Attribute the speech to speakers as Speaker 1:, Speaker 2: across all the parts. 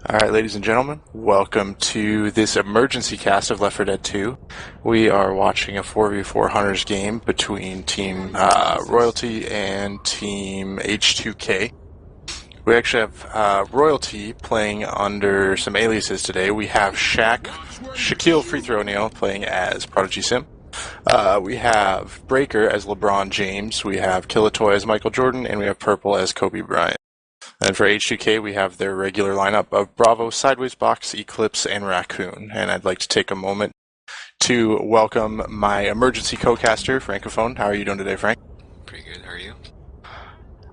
Speaker 1: Alright, ladies and gentlemen, welcome to this emergency cast of Left 4 Dead 2. We are watching a 4v4 Hunters game between Team Royalty and Team H2K. We actually have Royalty playing under some aliases today. We have Shaquille Free Throw Nail playing as Prodigy Sim. We have Breaker as LeBron James. We have Killatoy as Michael Jordan, and we have Purple as Kobe Bryant. And for H2K, we have their regular lineup of Bravo, Sideways Box, Eclipse, and Raccoon. And I'd like to take a moment to welcome my emergency co-caster, Francophone. How are you doing today, Frank?
Speaker 2: Pretty good. How are you?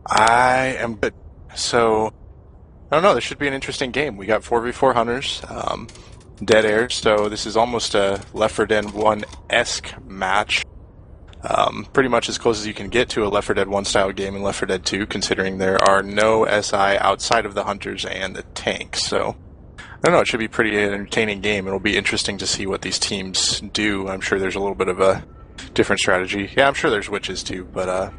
Speaker 1: I am good. So, I don't know. This should be an interesting game. We got 4v4 Hunters, dead air. So this is almost a Left 4 Dead 1-esque match. Pretty much as close as you can get to a Left 4 Dead 1 style game in Left 4 Dead 2, considering there are no SI outside of the Hunters and the tank. So, I don't know, it should be a pretty entertaining game. It'll be interesting to see what these teams do. I'm sure there's a little bit of a different strategy. Yeah, I'm sure there's witches too, but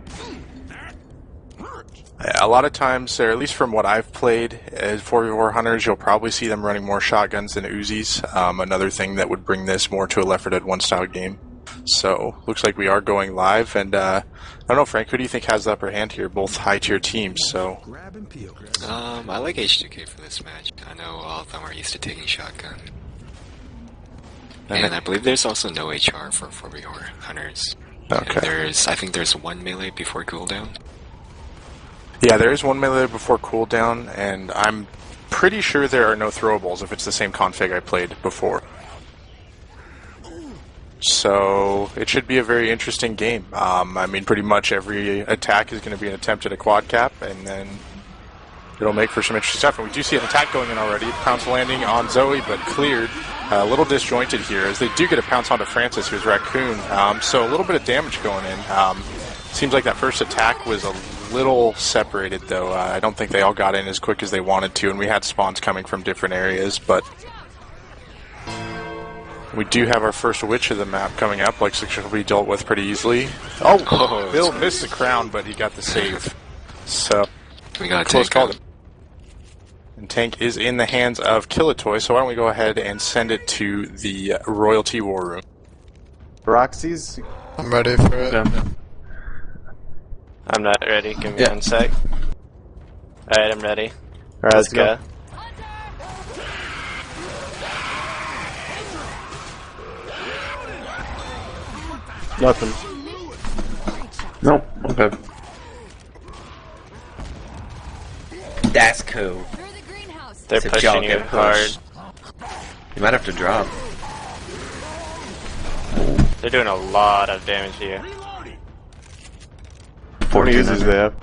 Speaker 1: a lot of times, or at least from what I've played as 4v4 Hunters, you'll probably see them running more shotguns than Uzis. Another thing that would bring this more to a Left 4 Dead 1 style game. So, looks like we are going live, and I don't know, Frank, who do you think has the upper hand here? Both high-tier teams, so...
Speaker 2: I like H2K for this match. I know all of them are used to taking shotgun. And I believe there's also no HR for 4v4 Hunters.
Speaker 1: Okay.
Speaker 2: And I think there's one melee before cooldown.
Speaker 1: Yeah, there is one melee before cooldown, and I'm pretty sure there are no throwables if it's the same config I played before. So, it should be a very interesting game. I mean, pretty much every attack is going to be an attempt at a quad cap, and then it'll make for some interesting stuff. And we do see an attack going in already. Pounce landing on Zoe, but cleared. A little disjointed here, as they do get a pounce onto Francis, who's Raccoon. So, a little bit of damage going in. Seems like that first attack was a little separated, though. I don't think they all got in as quick as they wanted to, and we had spawns coming from different areas, but... We do have our first witch of the map coming up. Looks like she'll be dealt with pretty easily. Oh, Bill missed the crown, but he got the save. So,
Speaker 2: we got a
Speaker 1: close
Speaker 2: tank
Speaker 1: call. And tank is in the hands of Killatoy, so why don't we go ahead and send it to the Royalty War Room.
Speaker 3: Roxy's?
Speaker 4: I'm ready for it.
Speaker 3: Yeah.
Speaker 5: I'm not ready. Give me 1 sec. Alright, I'm ready.
Speaker 3: Alright, let's go. Nothing. Nope. Okay.
Speaker 6: That's cool.
Speaker 5: They're
Speaker 6: It's a
Speaker 5: pushing you
Speaker 6: junket
Speaker 5: hard.
Speaker 6: push. You might have to drop.
Speaker 5: They're doing a lot of damage to you.
Speaker 3: How many users do they have?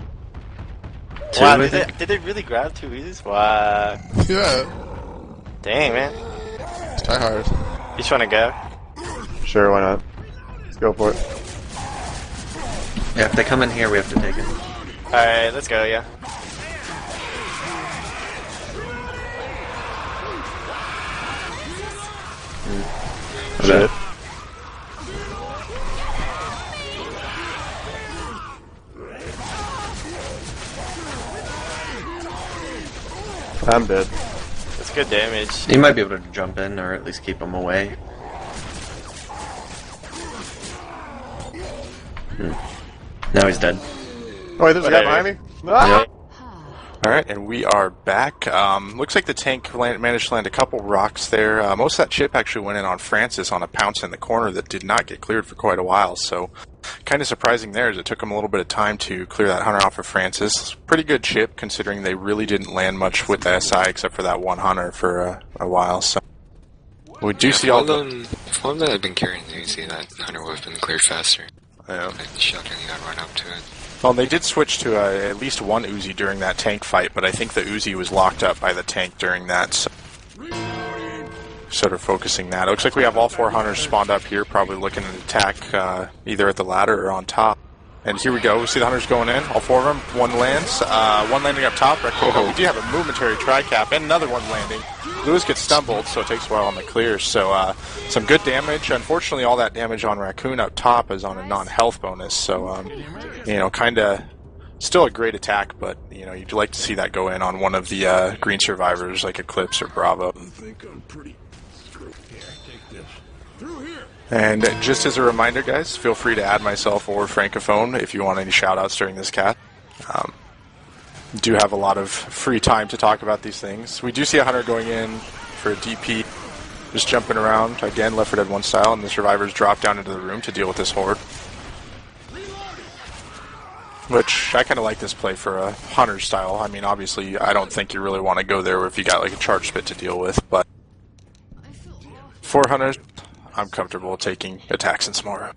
Speaker 6: Two,
Speaker 5: Wow,
Speaker 6: I
Speaker 5: did they really grab 2 users? Wow.
Speaker 4: Yeah,
Speaker 5: Dang, man.
Speaker 4: try hard.
Speaker 5: You just wanna go?
Speaker 3: Sure, why not? Let's go for it.
Speaker 6: Yeah, if they come in here, we have to take it.
Speaker 5: Alright, let's go, yeah.
Speaker 3: Shit. I'm dead.
Speaker 5: That's good damage.
Speaker 6: You might be able to jump in, or at least keep them away. Now he's dead.
Speaker 3: Oh wait, there's a guy behind me? Ah!
Speaker 1: Alright, and we are back. Looks like the tank managed to land a couple rocks there. Most of that chip actually went in on Francis on a pounce in the corner that did not get cleared for quite a while, so kind of surprising there as it took him a little bit of time to clear that hunter off of Francis. Pretty good chip considering they really didn't land much with the SI except for that one hunter for a while, so we do see all the...
Speaker 2: If one that had been carrying the Uzi, that hunter would have been cleared faster.
Speaker 1: Yeah.
Speaker 2: And the shotgun got run up to it.
Speaker 1: Well, they did switch to at least one Uzi during that tank fight, but I think the Uzi was locked up by the tank during that, so sort of focusing that. It looks like we have all 4 hunters spawned up here, probably looking to attack either at the ladder or on top. And here we go. We see the hunters going in, all 4 of them. One lands, one landing up top. We do have a momentary tri-cap and another one landing. Lewis gets stumbled, so it takes a while on the clear. So some good damage. Unfortunately, all that damage on Raccoon up top is on a non-health bonus. So, you know, kind of Still a great attack, but you know you'd like to see that go in on one of the green survivors like Eclipse or Bravo. And just as a reminder, guys, feel free to add myself or Francophone if you want any shout-outs during this cast. Do have a lot of free time to talk about these things. We do see a hunter going in for a DP, just jumping around, again, Left 4 Dead 1 style, and the survivors drop down into the room to deal with this horde. Which, I kind of like this play for a hunter style. I mean, obviously, I don't think you really want to go there if you got like a charge spit to deal with, but for hunters, I'm comfortable taking attacks in small room.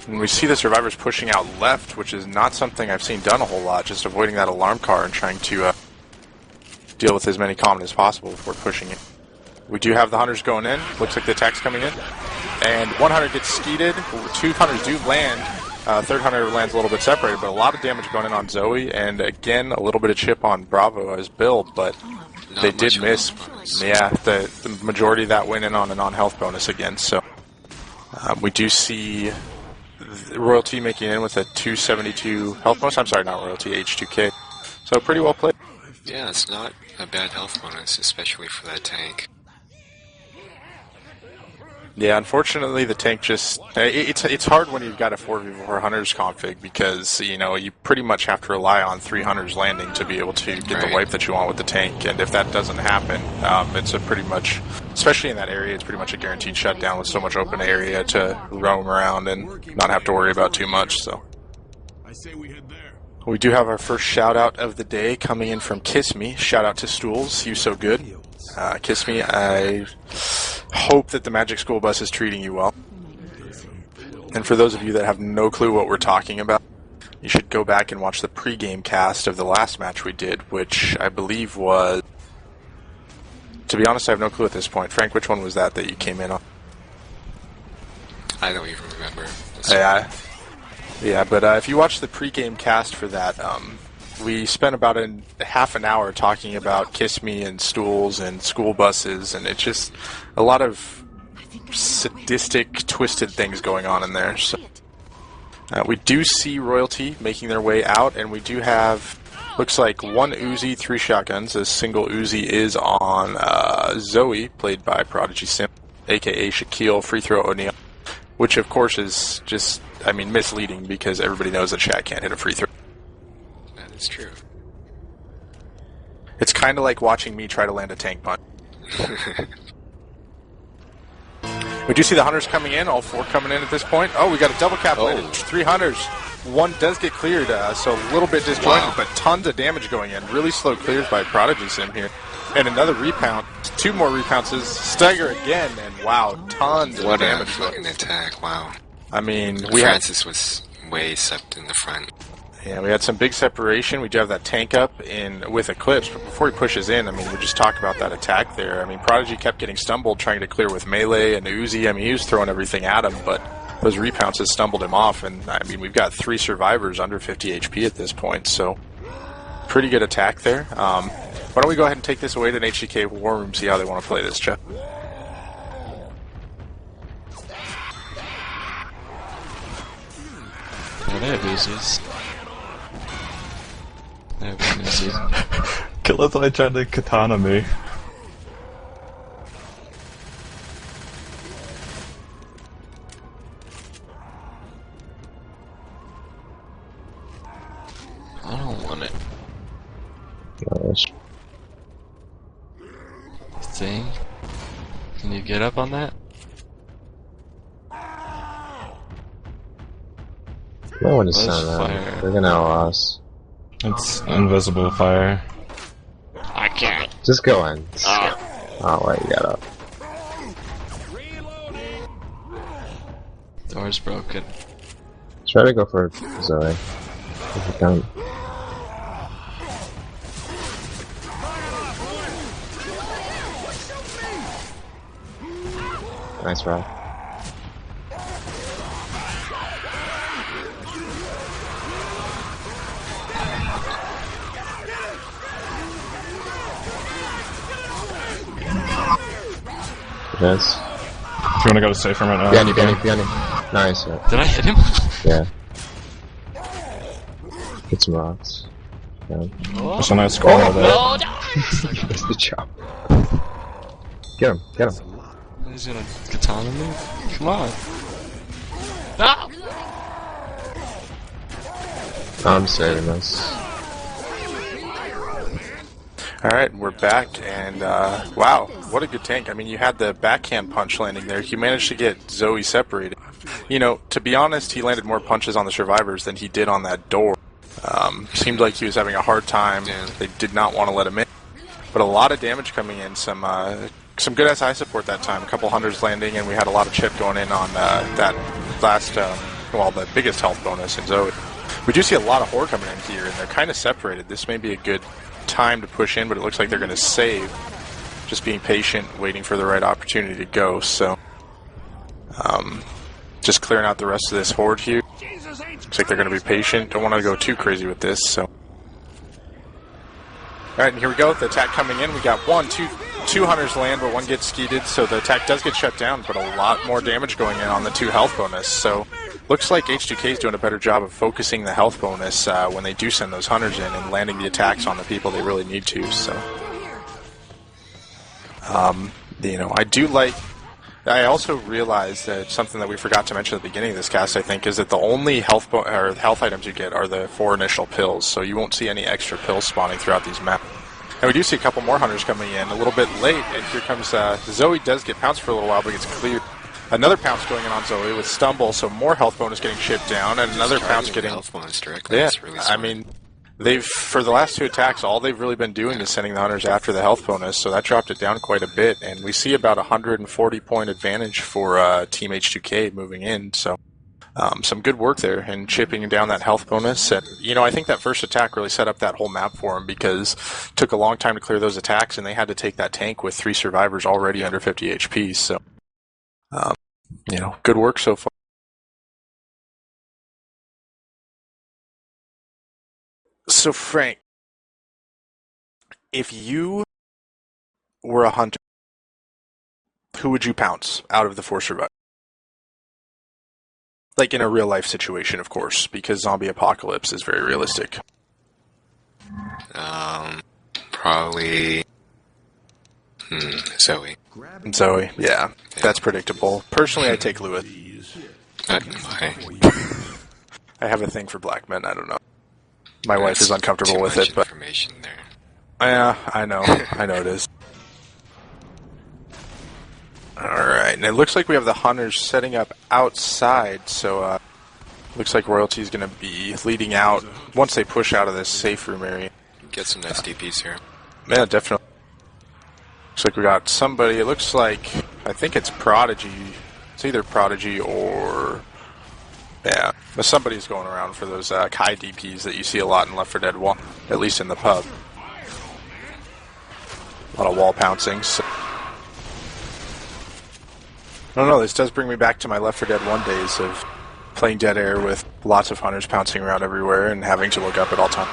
Speaker 1: And we see the survivors pushing out left, which is not something I've seen done a whole lot, just avoiding that alarm car and trying to deal with as many common as possible before pushing it. We do have the hunters going in. Looks like the attack's coming in. And one hunter gets skeeted. Two hunters do land. Third hunter lands a little bit separated, but a lot of damage going in on Zoe. And again, a little bit of chip on Bravo as build, but they did miss. Yeah, the majority of that went in on a non-health bonus again. So we do see Royalty making in with a 272 health bonus. I'm sorry, not Royalty, H2K. So pretty well played.
Speaker 2: Yeah, it's not a bad health bonus, especially for that tank.
Speaker 1: Yeah, unfortunately, the tank just... It's hard when you've got a 4v4 Hunters config because, you know, you pretty much have to rely on 3 Hunters landing to be able to get the wipe that you want with the tank. And if that doesn't happen, it's a pretty much... Especially in that area, it's pretty much a guaranteed shutdown with so much open area to roam around and not have to worry about too much, so...
Speaker 7: I say we head there.
Speaker 1: We do have our first shout-out of the day coming in from Kiss Me. Shout-out to Stools. He was so good. Kiss Me, I hope that the Magic School Bus is treating you well. And for those of you that have no clue what we're talking about, you should go back and watch the pre-game cast of the last match we did, which I believe was... To be honest, I have no clue at this point. Frank, which one was that you came in on?
Speaker 2: I don't even remember.
Speaker 1: Yeah, but if you watch the pre-game cast for that, we spent about half an hour talking about Kiss Me and stools and school buses, and it's just a lot of sadistic, twisted things going on in there. So we do see Royalty making their way out, and we do have, looks like 1 Uzi, 3 shotguns. A single Uzi is on Zoe, played by Prodigy Sim, aka Shaquille Free Throw O'Neal, which of course is just, I mean, misleading because everybody knows that Shaq can't hit a free throw.
Speaker 2: That is true.
Speaker 1: It's kind of like watching me try to land a tank punch. We do see the hunters coming in, all 4 coming in at this point. Oh, we got a double cap landed. 3 hunters. 1 does get cleared, so a little bit disjointed, but tons of damage going in. Really slow clears by Prodigy Sim here. And another repound. 2 more repounces. Stagger again, and wow, tons of damage.
Speaker 2: What a fucking attack, wow.
Speaker 1: I mean,
Speaker 2: Francis was way sucked in the front.
Speaker 1: Yeah, we had some big separation. We do have that tank up in with Eclipse, but before he pushes in, I mean, we just talked about that attack there. I mean, Prodigy kept getting stumbled trying to clear with melee and Uzi. I mean, he was throwing everything at him, but those repounces stumbled him off, and I mean, we've got 3 survivors under 50 HP at this point, so pretty good attack there. Why don't we go ahead and take this away to an HDK War Room, see how they want to play this, Jeff?
Speaker 8: Yeah, they have Uzis. They have one Uzi.
Speaker 9: Killazai tried to katana me.
Speaker 8: I don't want it.
Speaker 9: Nice.
Speaker 8: See? Can you get up on that?
Speaker 10: No one is
Speaker 8: Let's
Speaker 10: saying
Speaker 8: fire.
Speaker 10: that. They're gonna allow us.
Speaker 9: It's invisible fire.
Speaker 8: I can't.
Speaker 10: Just go in. I'll let you get up.
Speaker 8: Door's broken.
Speaker 10: Try to go for Zoe. If you can. Nice rock. Yes.
Speaker 9: If you wanna go to safe room right now.
Speaker 10: Behind you. Nice. Yeah.
Speaker 8: Did I hit him?
Speaker 10: Yeah. Get some rocks. Yeah.
Speaker 9: That's a nice corner there.
Speaker 10: That's the chop. Get him, get him.
Speaker 8: He's gonna katana me? Come on. No!
Speaker 10: I'm saving this.
Speaker 1: Alright, we're back, and wow, what a good tank. I mean, you had the backhand punch landing there. He managed to get Zoe separated. You know, to be honest, he landed more punches on the survivors than he did on that door. Seemed like he was having a hard time. They did not want to let him in. But a lot of damage coming in, some good SI support that time. A couple hunters landing, and we had a lot of chip going in on that last, well, the biggest health bonus in Zoe. We do see a lot of horde coming in here, and they're kind of separated. This may be a good time to push in, but it looks like they're going to save. Just being patient, waiting for the right opportunity to go, so... just clearing out the rest of this horde here. Looks like they're going to be patient. Don't want to go too crazy with this, so... Alright, and here we go. The attack coming in. We got two hunters land, but one gets skeeted, so the attack does get shut down, but a lot more damage going in on the 2 health bonus, so... Looks like H2K is doing a better job of focusing the health bonus when they do send those hunters in and landing the attacks on the people they really need to, so... you know, I do like... I also realized that something that we forgot to mention at the beginning of this cast, I think, is that the only health items you get are the 4 initial pills, so you won't see any extra pills spawning throughout these maps. And we do see a couple more hunters coming in a little bit late, and here comes Zoe does get pounced for a little while, but gets cleared. Another pounce going in on Zoe with Stumble, so more health bonus getting shipped down, and another pounce getting...
Speaker 2: health bonus directly.
Speaker 1: Yeah,
Speaker 2: Really
Speaker 1: I mean, for the last 2 attacks, all they've really been doing is sending the hunters after the health bonus, so that dropped it down quite a bit, and we see about 140-point advantage for Team H2K moving in, so some good work there in chipping down that health bonus. And, you know, I think that first attack really set up that whole map for them because it took a long time to clear those attacks, and they had to take that tank with 3 survivors already under 50 HP, so... you know, good work so far. So, Frank, if you were a hunter, who would you pounce out of the 4 survivors? Like in a real life situation, of course, because zombie apocalypse is very realistic.
Speaker 2: Probably... Zoe.
Speaker 1: Zoe, yeah, that's predictable. Personally, I take Lewis.
Speaker 2: Why?
Speaker 1: I have a thing for black men, I don't know. My wife is uncomfortable with it, but...
Speaker 2: information there.
Speaker 1: Yeah, I know it is. Alright, and it looks like we have the hunters setting up outside, so looks like Royalty's going to be leading out once they push out of this safe room area.
Speaker 2: Get some nice DPs here.
Speaker 1: Yeah, definitely. Looks like we got somebody, it looks like, I think it's Prodigy. It's either Prodigy or... yeah, but somebody's going around for those Kai DPs that you see a lot in Left 4 Dead 1, at least in the pub. A lot of wall pouncing, so... I don't know, this does bring me back to my Left 4 Dead 1 days of playing Dead Air with lots of hunters pouncing around everywhere and having to look up at all times.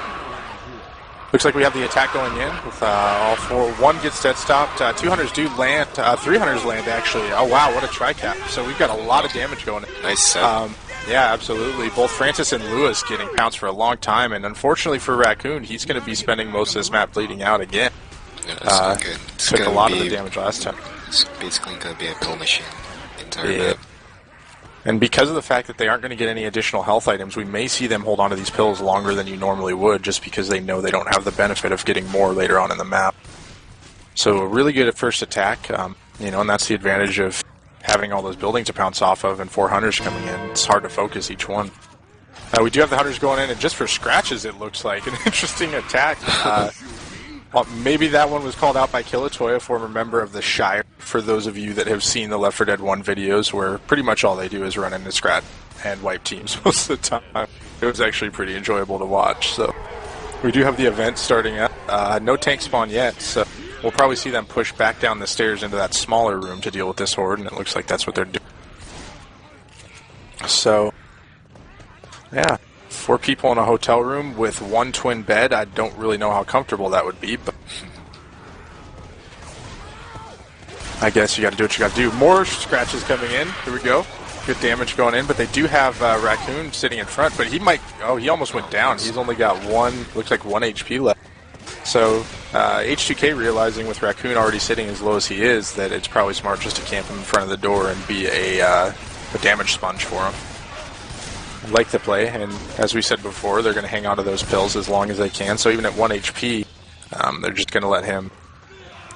Speaker 1: Looks like we have the attack going in with all 4. 1 gets dead stopped. 2 hunters do land. 3 hunters land, actually. Oh, wow, what a tri-cap. So we've got a lot of damage going in.
Speaker 2: Nice set.
Speaker 1: Yeah, absolutely. Both Francis and Lewis getting pounced for a long time, and unfortunately for Raccoon, he's going to be spending most of this map bleeding out again.
Speaker 2: Yeah, that's not good. It's
Speaker 1: took a lot of the damage last time.
Speaker 2: It's basically going to be a pill machine.
Speaker 1: Yeah. And because of the fact that they aren't going to get any additional health items, we may see them hold on to these pills longer than you normally would, just because they know they don't have the benefit of getting more later on in the map. So really good at first attack, you know, and that's the advantage of having all those buildings to pounce off of and 4 hunters coming in. It's hard to focus each one. We do have the hunters going in, and just for scratches, it looks like an interesting attack. Well, maybe that one was called out by Killatoy, a former member of the Shire, for those of you that have seen the Left 4 Dead 1 videos, where pretty much all they do is run into scratch and wipe teams most of the time. It was actually pretty enjoyable to watch. So we do have the event starting up. No tank spawn yet, so we'll probably see them push back down the stairs into that smaller room to deal with this horde, and it looks like that's what they're doing. So, yeah. 4 people in a hotel room with 1 twin bed. I don't really know how comfortable that would be, but I guess you got to do what you got to do. More scratches coming in. Here we go. Good damage going in, but they do have Raccoon sitting in front, but he might... Oh, he almost went down. He's only got looks like 1 HP left. So, H2K realizing with Raccoon already sitting as low as he is, that it's probably smart just to camp him in front of the door and be a damage sponge for him. I like the play, and as we said before, they're going to hang on to those pills as long as they can, so even at 1 HP, they're just going to let him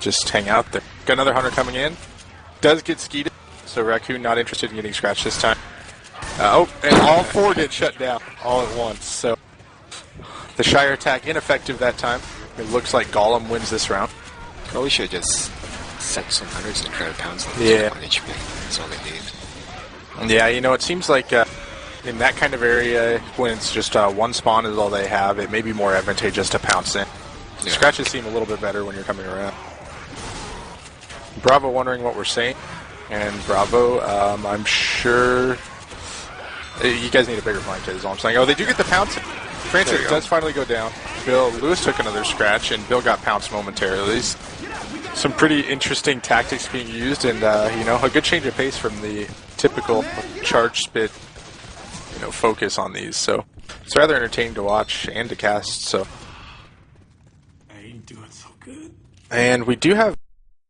Speaker 1: just hang out there. Got another Hunter coming in. Does get skeeted, so Raccoon not interested in getting scratched this time. And all 4 get shut down all at once, so the Shire attack ineffective that time. It looks like Golem wins this round.
Speaker 2: Probably should just set some hunters and try to pounce them.
Speaker 1: Yeah.
Speaker 2: 1 HP. That's all they need.
Speaker 1: Yeah, you know, it seems like in that kind of area, when it's just 1 spawn is all they have, it may be more advantageous to pounce in.
Speaker 2: Yeah.
Speaker 1: Scratches seem a little bit better when you're coming around. Bravo wondering what we're saying, and Bravo, I'm sure... You guys need a bigger blanket is all I'm saying. Oh, they do get the pounce. Francis does finally go down. Lewis took another scratch, and Bill got pounced momentarily. Some pretty interesting tactics being used, and you know, a good change of pace from the typical charge spit, you know, focus on these. So it's rather entertaining to watch and to cast. So,
Speaker 7: I ain't doing so good.
Speaker 1: and we do have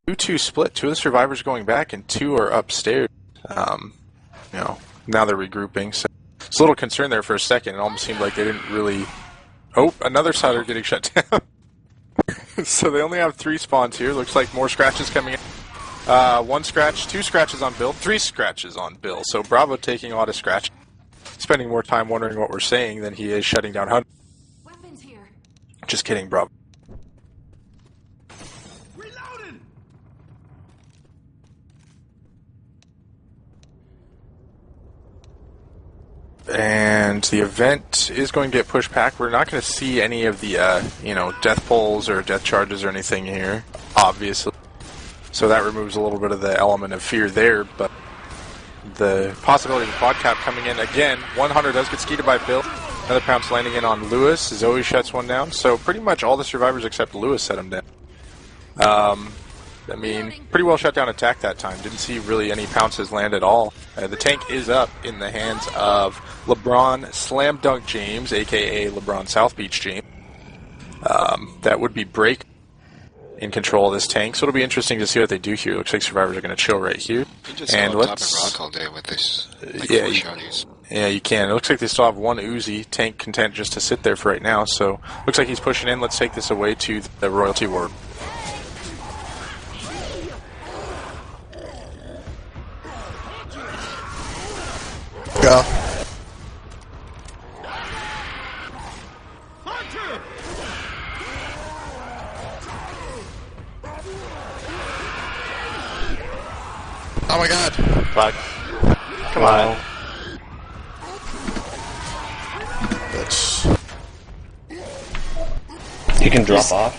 Speaker 1: 2-2 split. 2 of the survivors going back, and 2 are upstairs. You know, now they're regrouping. So it's a little concerned there for a second. It almost seemed like they didn't really. Oh, another Sider getting shut down. So they only have 3 spawns here. Looks like more scratches coming in. 1 scratch, 2 scratches on Bill, 3 scratches on Bill. So Bravo taking a lot of scratch. Spending more time wondering what we're saying than he is shutting down Hunt.
Speaker 11: Weapons here.
Speaker 1: Just kidding, Bravo.
Speaker 7: Reloading!
Speaker 1: And the event is going to get pushed back. We're not going to see any of the, you know, death pulls or death charges or anything here, obviously. So that removes a little bit of the element of fear there, but the possibility of the quad cap coming in again. 100 does get skeeted by Bill. Another pounce landing in on Lewis. Zoe shuts one down. So pretty much all the survivors except Lewis set him down. I mean, pretty well shut down attack that time. Didn't see really any pounces land at all. The tank is up in the hands of LeBron Slam Dunk James, a.k.a. LeBron South Beach James. That would be Break in control of this tank, so it'll be interesting to see what they do here. Looks like survivors are going to chill right here.
Speaker 2: You just and let's top and rock all day with this. Like
Speaker 1: yeah,
Speaker 2: 4 shotties.
Speaker 1: Yeah, you can. It looks like they still have 1 Uzi tank content just to sit there for right now. So looks like he's pushing in. Let's take this away to the Royalty Ward.
Speaker 4: Go. Oh my god.
Speaker 5: Fuck. Come on.
Speaker 4: Bitch.
Speaker 6: You can drop off.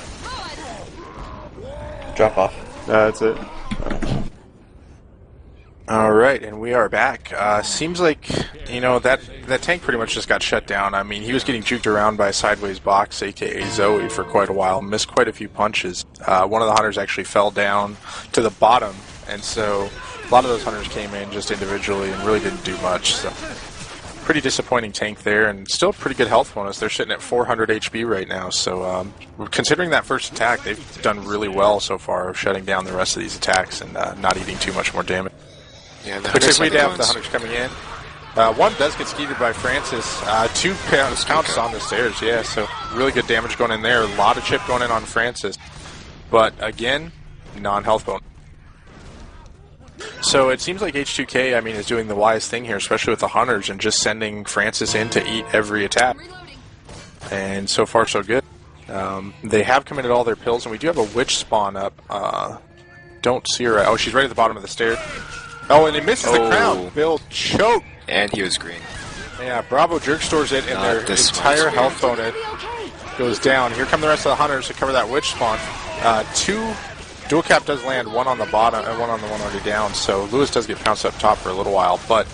Speaker 6: Drop off.
Speaker 3: That's it.
Speaker 1: Alright, and we are back. Seems like, you know, that tank pretty much just got shut down. I mean, he was getting juked around by a sideways box, aka Zoe, for quite a while. Missed quite a few punches. One of the hunters actually fell down to the bottom, and so a lot of those hunters came in just individually and really didn't do much. So pretty disappointing tank there, and still pretty good health bonus. They're sitting at 400 HP right now, so considering that first attack, they've done really well so far of shutting down the rest of these attacks and not eating too much more damage.
Speaker 2: Yeah, the
Speaker 1: Looks like we
Speaker 2: hunters
Speaker 1: have the hunters coming in. 1 does get skeeted by Francis. 2 pounces on the stairs, yeah, so really good damage going in there. A lot of chip going in on Francis. But again, non-health bonus. So it seems like H2K, I mean, is doing the wise thing here, especially with the hunters, and just sending Francis in to eat every attack. And so far, so good. They have committed all their pills, and we do have a witch spawn up. Don't see her. Oh, she's right at the bottom of the stairs. Oh, and he misses the crown. Bill choked.
Speaker 2: And he was green.
Speaker 1: Yeah, Bravo jerk stores it, and their entire health bonus goes down. Here come the rest of the hunters to cover that witch spawn. 2 dual cap does land, 1 on the bottom and 1 on the one already down. So Lewis does get pounced up top for a little while, but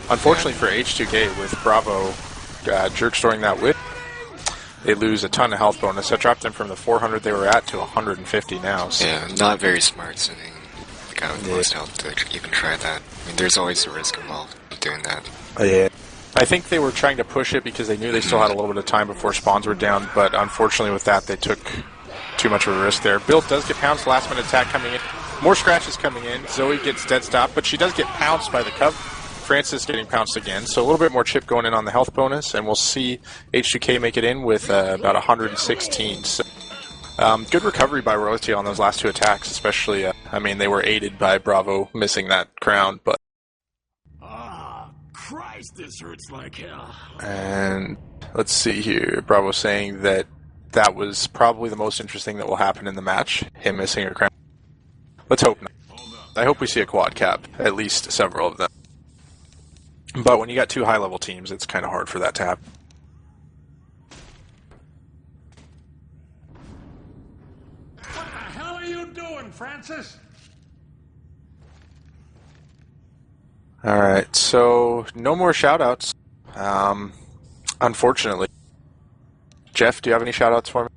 Speaker 1: unfortunately for H2K, with Bravo jerk storing that witch, they lose a ton of health bonus. That dropped them from the 400 they were at to 150 now. So.
Speaker 2: Yeah, not very smart sitting the guy with the most health to even try that. I mean, there's always a risk involved. not doing that.
Speaker 1: Yeah. I think they were trying to push it because they knew they still had a little bit of time before spawns were down, but unfortunately with that they took too much of a risk there. Bill does get pounced, last minute attack coming in. More scratches coming in. Zoe gets dead stop, but she does get pounced by the cover. Francis getting pounced again, so a little bit more chip going in on the health bonus, and we'll see H2K make it in with about 116. So, good recovery by Royalty on those last two attacks, especially, I mean, they were aided by Bravo missing that crown, but...
Speaker 7: Christ, this hurts like hell.
Speaker 1: And let's see here. Bravo saying that that was probably the most interesting that will happen in the match, him missing a crown. Let's hope not. I hope we see a quad cap, at least several of them. But when you got two high-level teams, it's kind of hard for that to happen.
Speaker 7: What the hell are you doing, Francis?
Speaker 1: Alright, so no more shoutouts. Unfortunately. Jeff, do you have any shoutouts for me?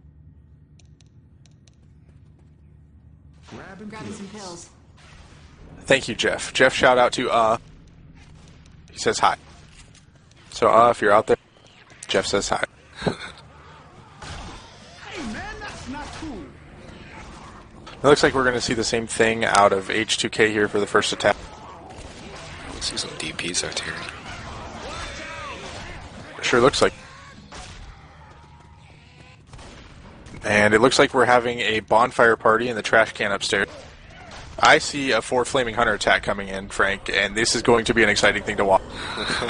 Speaker 11: Grabbing some pills.
Speaker 1: Thank you, Jeff. Jeff, shout out to he says hi. So if you're out there, Jeff says hi.
Speaker 7: Hey man, that's not cool.
Speaker 1: It looks like we're going to see the same thing out of H2K here for the first attack.
Speaker 2: Let's see some DPs out here.
Speaker 1: Sure looks like. And it looks like we're having a bonfire party in the trash can upstairs. I see a 4 Flaming Hunter attack coming in, Frank, and this is going to be an exciting thing to watch.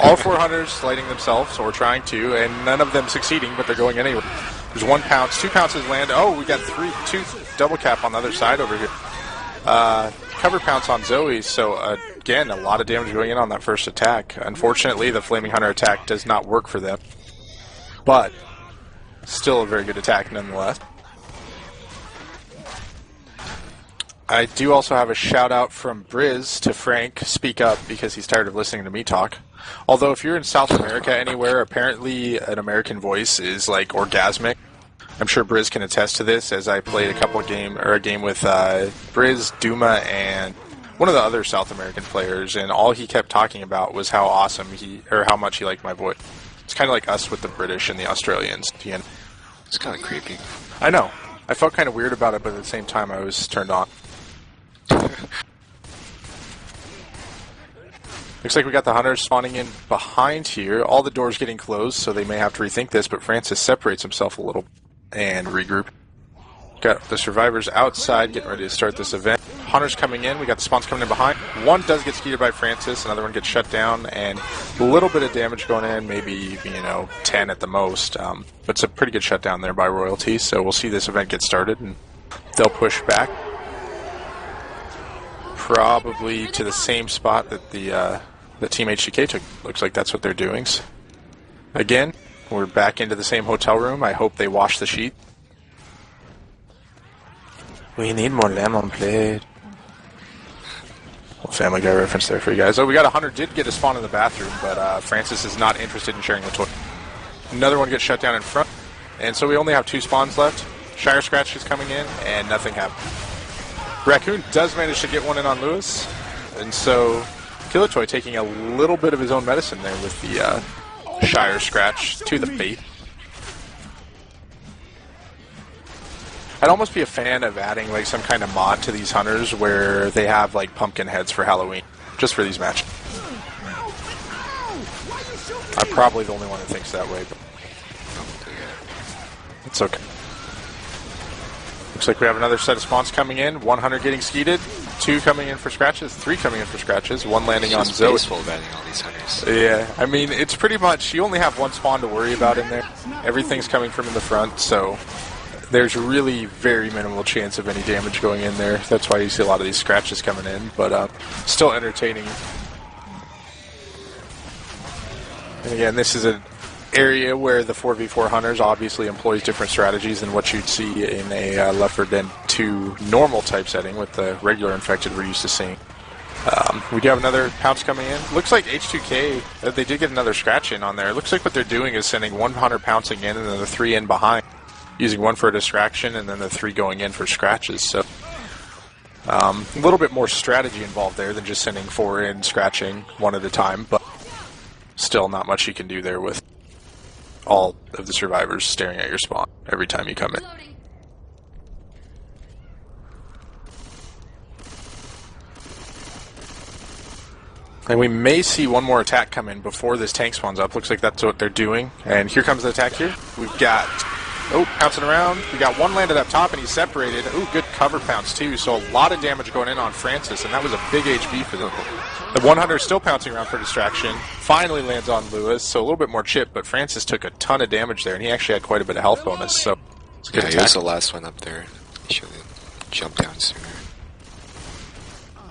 Speaker 1: All 4 hunters lighting themselves, or trying to, and none of them succeeding, but they're going anywhere. There's 1 pounce, 2 pounces land. Oh, we got 2 double cap on the other side over here. Cover pounce on Zoe, so again, a lot of damage going in on that first attack. Unfortunately, the Flaming Hunter attack does not work for them, but still a very good attack nonetheless. I do also have a shout out from Briz to Frank, speak up because he's tired of listening to me talk. Although if you're in South America anywhere, apparently an American voice is like orgasmic. I'm sure Briz can attest to this, as I played a game with Briz, Duma, and one of the other South American players, and all he kept talking about was how awesome how much he liked my voice. It's kind of like us with the British and the Australians.
Speaker 2: It's kind of creepy.
Speaker 1: I know. I felt kind of weird about it, but at the same time I was turned on. Looks like we got the hunters spawning in behind here. All the doors getting closed, so they may have to rethink this, but Francis separates himself a little and regroup. Got the survivors outside getting ready to start this event. Hunters coming in. We got the spawns coming in behind. One does get skeeted by Francis. Another one gets shut down, and a little bit of damage going in, maybe 10 at the most. But it's a pretty good shutdown there by Royalty, so we'll see this event get started, and they'll push back. Probably to the same spot that the Team H2K took. Looks like that's what they're doing. So, again, we're back into the same hotel room. I hope they wash the sheet. We need more lemon plate. Little Family Guy reference there for you guys. Oh, we got a hunter did get a spawn in the bathroom, but Francis is not interested in sharing the toy. Another one gets shut down in front, and so we only have 2 spawns left. Shire Scratch is coming in, and nothing happened. Raccoon does manage to get one in on Lewis, and so Killatoy taking a little bit of his own medicine there with the Shire Scratch to the face. I'd almost be a fan of adding like some kind of mod to these hunters where they have like pumpkin heads for Halloween, just for these matches. I'm probably the only one that thinks that way, but it's okay. Looks like we have another set of spawns coming in. 1 hunter getting skeeted, 2 coming in for scratches, 3 coming in for scratches, 1 landing on Zoe.
Speaker 2: Baseball batting all these hunters.
Speaker 1: Yeah, I mean, it's pretty much, you only have 1 spawn to worry about in there. Everything's coming from in the front, so there's really very minimal chance of any damage going in there. That's why you see a lot of these scratches coming in, but still entertaining. And again, this is an area where the 4v4 hunters obviously employs different strategies than what you'd see in a Left 4 Dead 2 normal type setting with the regular infected we're used to seeing. We do have another pounce coming in. Looks like H2K, they did get another scratch in on there. Looks like what they're doing is sending 1 hunter pouncing in and then the 3 in behind, using 1 for a distraction and then the 3 going in for scratches. So a little bit more strategy involved there than just sending 4 in, scratching 1 at a time, but still not much you can do there with all of the survivors staring at your spawn every time you come in. And we may see one more attack come in before this tank spawns up. Looks like that's what they're doing. And here comes the attack here. We've got... Oh, pouncing around. We got one landed up top and he's separated. Oh, good cover pounce too. So a lot of damage going in on Francis, and that was a big HB for them. The 100 still pouncing around for distraction. Finally lands on Lewis, so a little bit more chip, but Francis took a ton of damage there, and he actually had quite a bit of health bonus. So it's a good attack.
Speaker 2: He was the last one up there. He should have jumped down sooner.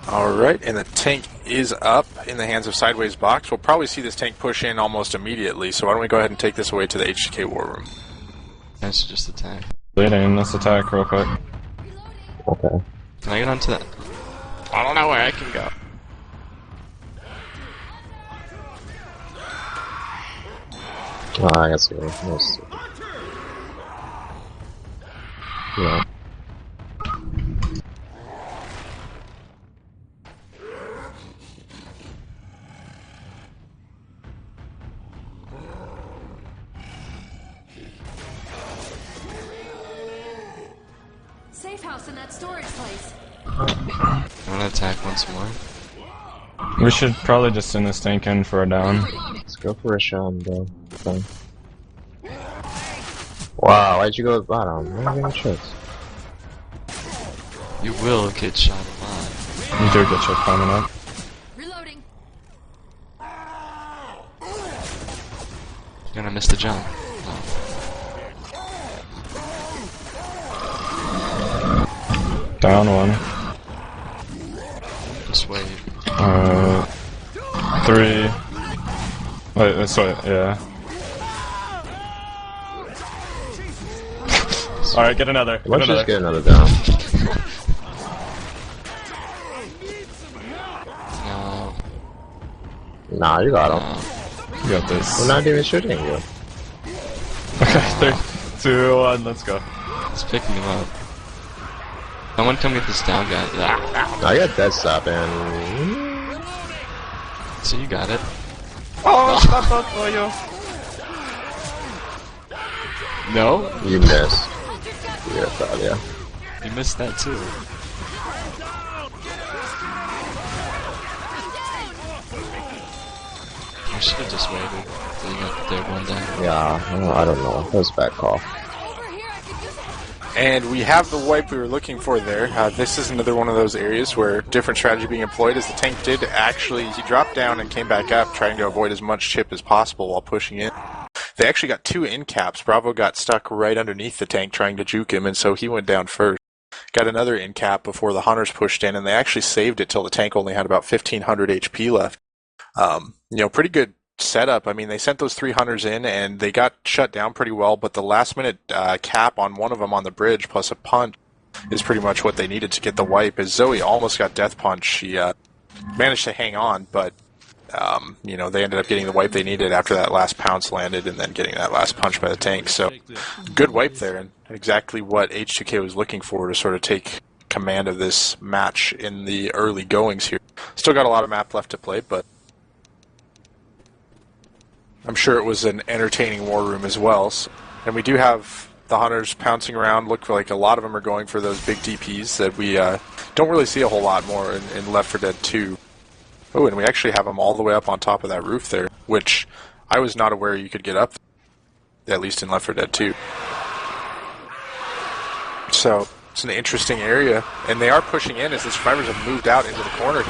Speaker 1: Alright, and the tank is up in the hands of Sideways Box. We'll probably see this tank push in almost immediately, so why don't we go ahead and take this away to the H2K War Room.
Speaker 8: That's just attack.
Speaker 9: Bleeding, let's attack real quick.
Speaker 10: Okay.
Speaker 8: Can I get onto that? I don't know where I can go.
Speaker 10: Oh, I guess you're nice. Yeah.
Speaker 11: Safe house in that storage place.
Speaker 8: I want to attack once more.
Speaker 9: We should probably just send this tank in for a down.
Speaker 10: Let's go for a shot, bro. Fine. Wow, why'd you go to the bottom? I'm not getting shots.
Speaker 8: You will get shot alive.
Speaker 9: You do get shit coming up.
Speaker 11: Reloading.
Speaker 8: You're gonna miss the jump.
Speaker 9: Down one.
Speaker 8: Just wait.
Speaker 9: 3. Wait, that's what, yeah. Alright, get another.
Speaker 10: Let's just get another down.
Speaker 8: No.
Speaker 10: Nah, you got him.
Speaker 9: You got this.
Speaker 10: We're not even shooting you.
Speaker 9: Okay, 3, 2, 1, let's go.
Speaker 8: Let's pick him up. Someone come get this down guy.
Speaker 10: I got dead stop and...
Speaker 8: So you got it.
Speaker 9: Oh, stop both for you.
Speaker 8: No?
Speaker 10: You missed. Yeah.
Speaker 8: You missed that too. I should have just waited till you got the third one down.
Speaker 10: Yeah, I don't know. That was a bad call.
Speaker 1: And we have the wipe we were looking for there. This is another one of those areas where different strategy being employed, as the tank did actually, he dropped down and came back up, trying to avoid as much chip as possible while pushing in. They actually got 2 in caps. Bravo got stuck right underneath the tank trying to juke him, and so he went down first. Got another in cap before the hunters pushed in, and they actually saved it till the tank only had about 1,500 HP left. Pretty good setup. I mean, they sent those 3 hunters in, and they got shut down pretty well, but the last-minute cap on one of them on the bridge, plus a punch, is pretty much what they needed to get the wipe. As Zoe almost got death punch, she managed to hang on, but they ended up getting the wipe they needed after that last pounce landed and then getting that last punch by the tank. So good wipe there, and exactly what H2K was looking for to sort of take command of this match in the early goings here. Still got a lot of map left to play, but I'm sure it was an entertaining war room as well. And we do have the hunters pouncing around. Look like a lot of them are going for those big DPs that we don't really see a whole lot more in Left 4 Dead 2. Oh, and we actually have them all the way up on top of that roof there, which I was not aware you could get up, at least in Left 4 Dead 2. So it's an interesting area, and they are pushing in as the survivors have moved out into the corner.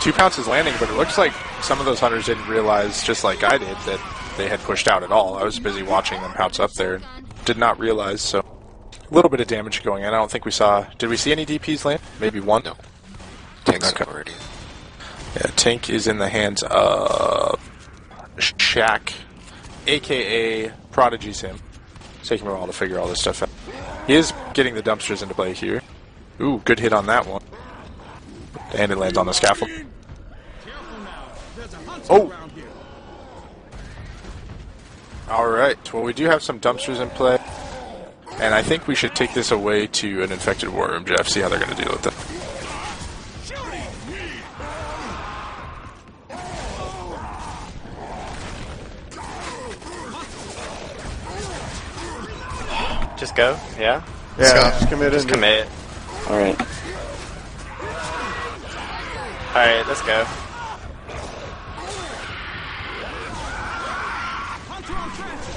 Speaker 1: 2 pounces landing, but it looks like some of those hunters didn't realize, just like I did, that they had pushed out at all. I was busy watching them pounce up there and did not realize, so a little bit of damage going in. I don't think we saw... Did we see any DPs land? Maybe one?
Speaker 2: No. Tank's already.
Speaker 1: Yeah, tank is in the hands of Shaq, a.k.a. Prodigy's him. It's taking me a while to figure all this stuff out. He is getting the dumpsters into play here. Ooh, good hit on that one. And it lands on the scaffold. Oh! Alright, well we do have some dumpsters in play. And I think we should take this away to an infected war room, Jeff, see how they're going to deal with it.
Speaker 5: Just go, yeah?
Speaker 4: Let's go.
Speaker 3: Just commit
Speaker 5: Just
Speaker 3: in.
Speaker 5: commit.
Speaker 6: Alright.
Speaker 5: Alright, let's go.